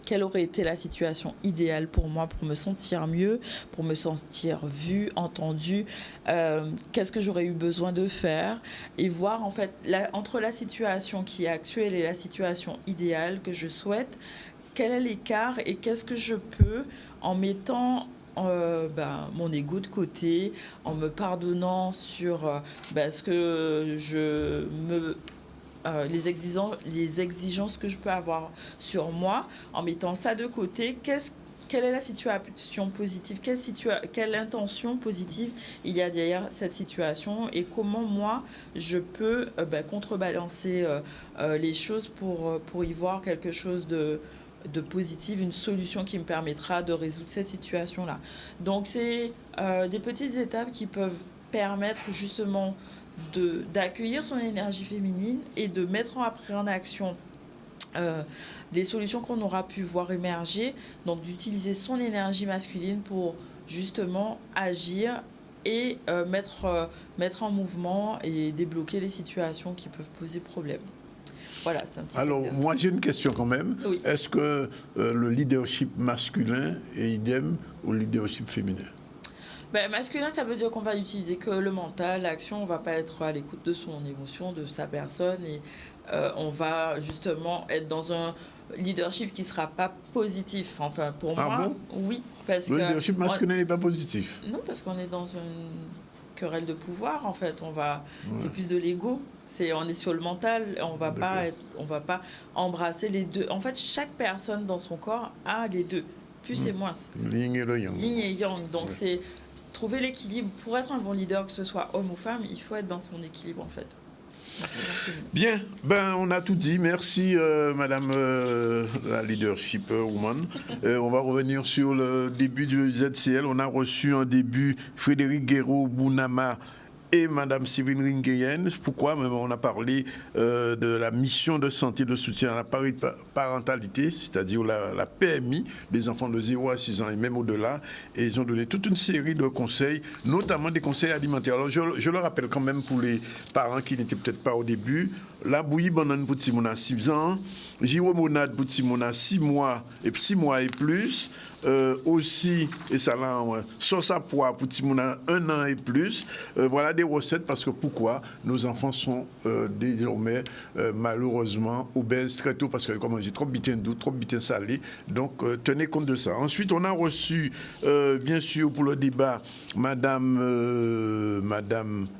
quelle aurait été la situation idéale pour moi pour me sentir mieux, pour me sentir vue, entendue, qu'est-ce que j'aurais eu besoin de faire et voir en fait entre la situation qui est actuelle et la situation idéale que je souhaite, quel est l'écart et qu'est-ce que je peux en mettant mon ego de côté, en me pardonnant sur ce que les exigences que je peux avoir sur moi, en mettant ça de côté, quelle est la situation positive, quelle intention positive il y a derrière cette situation et comment moi je peux contrebalancer les choses pour y voir quelque chose de positif, une solution qui me permettra de résoudre cette situation-là. Donc c'est des petites étapes qui peuvent permettre justement d'accueillir son énergie féminine et de mettre après en action les solutions qu'on aura pu voir émerger, donc d'utiliser son énergie masculine pour justement agir et mettre en mouvement et débloquer les situations qui peuvent poser problème. Voilà, c'est un petit Alors, exercice. moi j'ai une question quand même. Oui. Est-ce que le leadership masculin est idem au leadership féminin? Masculin, ça veut dire qu'on va utiliser que le mental, l'action, on ne va pas être à l'écoute de son émotion, de sa personne et on va justement être dans un leadership qui ne sera pas positif. Enfin, pour moi, oui. Parce le leadership masculin n'est pas positif? Non, parce qu'on est dans une querelle de pouvoir, en fait. C'est plus de l'ego. On est sur le mental, on va pas embrasser les deux. En fait, chaque personne dans son corps a les deux, plus et moins. Yin et le yang. Yin et yang. Donc c'est trouver l'équilibre. Pour être un bon leader, que ce soit homme ou femme, il faut être dans son équilibre en fait. Bien, on a tout dit. Merci Madame la leadership woman. On va revenir sur le début du ZCL. On a reçu en début Frédéric Guéraud-Bounama et Madame Sylvine Ringuyen. Pourquoi? On a parlé de la mission de santé de soutien à la parentalité, c'est-à-dire la PMI des enfants de 0 à 6 ans et même au-delà. Et ils ont donné toute une série de conseils, notamment des conseils alimentaires. Alors je le rappelle quand même pour les parents qui n'étaient peut-être pas au début. La bouillie banane pour Timona 6 ans, gyromonade pour Timona 6 mois et 6 mois et plus. Aussi, et ça là, sauce à pois pour Timona 1 an et plus. Voilà des recettes parce que pourquoi nos enfants sont désormais malheureusement obèses très tôt parce que comme on dit trop bitin doux, trop bitin salé. Donc tenez compte de ça. Ensuite, on a reçu bien sûr pour le débat Madame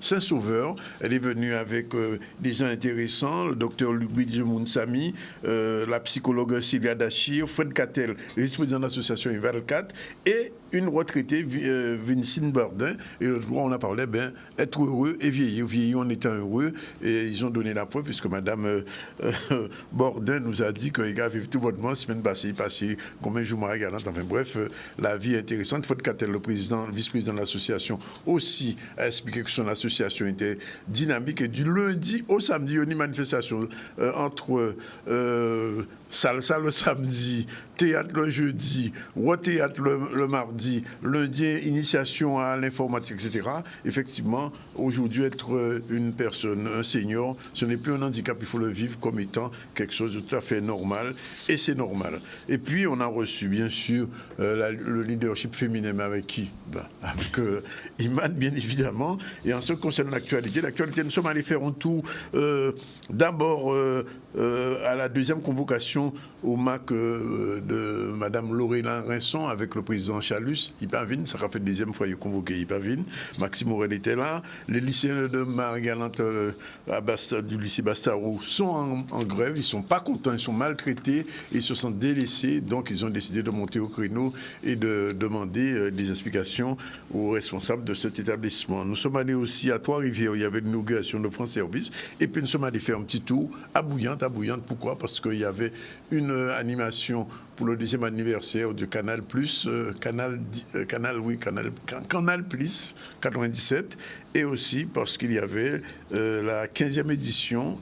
Saint-Sauveur. Elle est venue avec des gens intéressants, le docteur Louis Mounsami, la psychologue Sylvia Dachir, Fred Cattel, vice-président de l'association Ivalcat, et une retraitée, Vincine Bordin. Et on a parlé, être heureux et vieillir. Vieillir en étant heureux. Et ils ont donné la preuve, puisque Madame Bordin nous a dit qu'il a vécu tout bonnement, semaine passée, combien de jours galante. Enfin bref, la vie est intéressante. Fred Cattel, le vice-président de l'association, aussi a expliqué que son association était dynamique. Et du lundi au samedi, il y a une manifestation entre salsa le samedi, théâtre le jeudi, théâtre le mardi, lundi, initiation à l'informatique, etc. Effectivement, aujourd'hui, être une personne, un senior, ce n'est plus un handicap, il faut le vivre comme étant quelque chose de tout à fait normal, et c'est normal. Et puis, on a reçu, bien sûr, le leadership féminin, mais avec qui? Avec Iman, bien évidemment. Et en ce qui concerne l'actualité, nous sommes allés faire un tour d'abord à la deuxième convocation au MAC de Mme Lorena Rinson avec le président Chalus, Ipavine, ça a fait la deuxième fois qu'il a convoqué Ipavine. Maxime Morel était là. Les lycéens de Marie-Galante du lycée Bastarou sont en grève, ils ne sont pas contents, ils sont maltraités, ils se sentent délaissés, donc ils ont décidé de monter au créneau et de demander des explications aux responsables de cet établissement. Nous sommes allés aussi à Trois-Rivières, il y avait une inauguration de France Service, et puis nous sommes allés faire un petit tour à Bouillante. Pourquoi? Parce qu'il y avait une animation pour le 10e anniversaire de Canal+, Canal Plus 97, et aussi parce qu'il y avait la 15e édition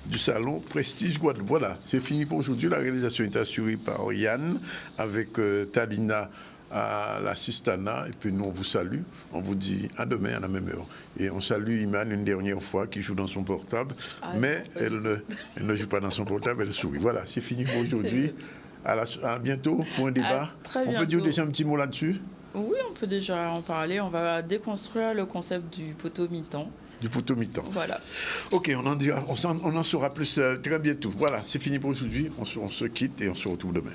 du salon Prestige Guadeloupe. Voilà, c'est fini pour aujourd'hui. La réalisation est assurée par Yann avec Talina à la Sistana, et puis nous on vous salue, on vous dit à demain à la même heure. Et on salue Iman une dernière fois qui joue dans son portable, mais elle ne joue pas dans son portable, elle sourit. Voilà, c'est fini pour aujourd'hui. À bientôt pour un débat. On peut dire déjà un petit mot là-dessus? Oui, on peut déjà en parler. On va déconstruire le concept du poteau mi-temps. Du poteau mi-temps. Voilà. Ok, on en saura plus très bientôt. Voilà, c'est fini pour aujourd'hui. On se quitte et on se retrouve demain.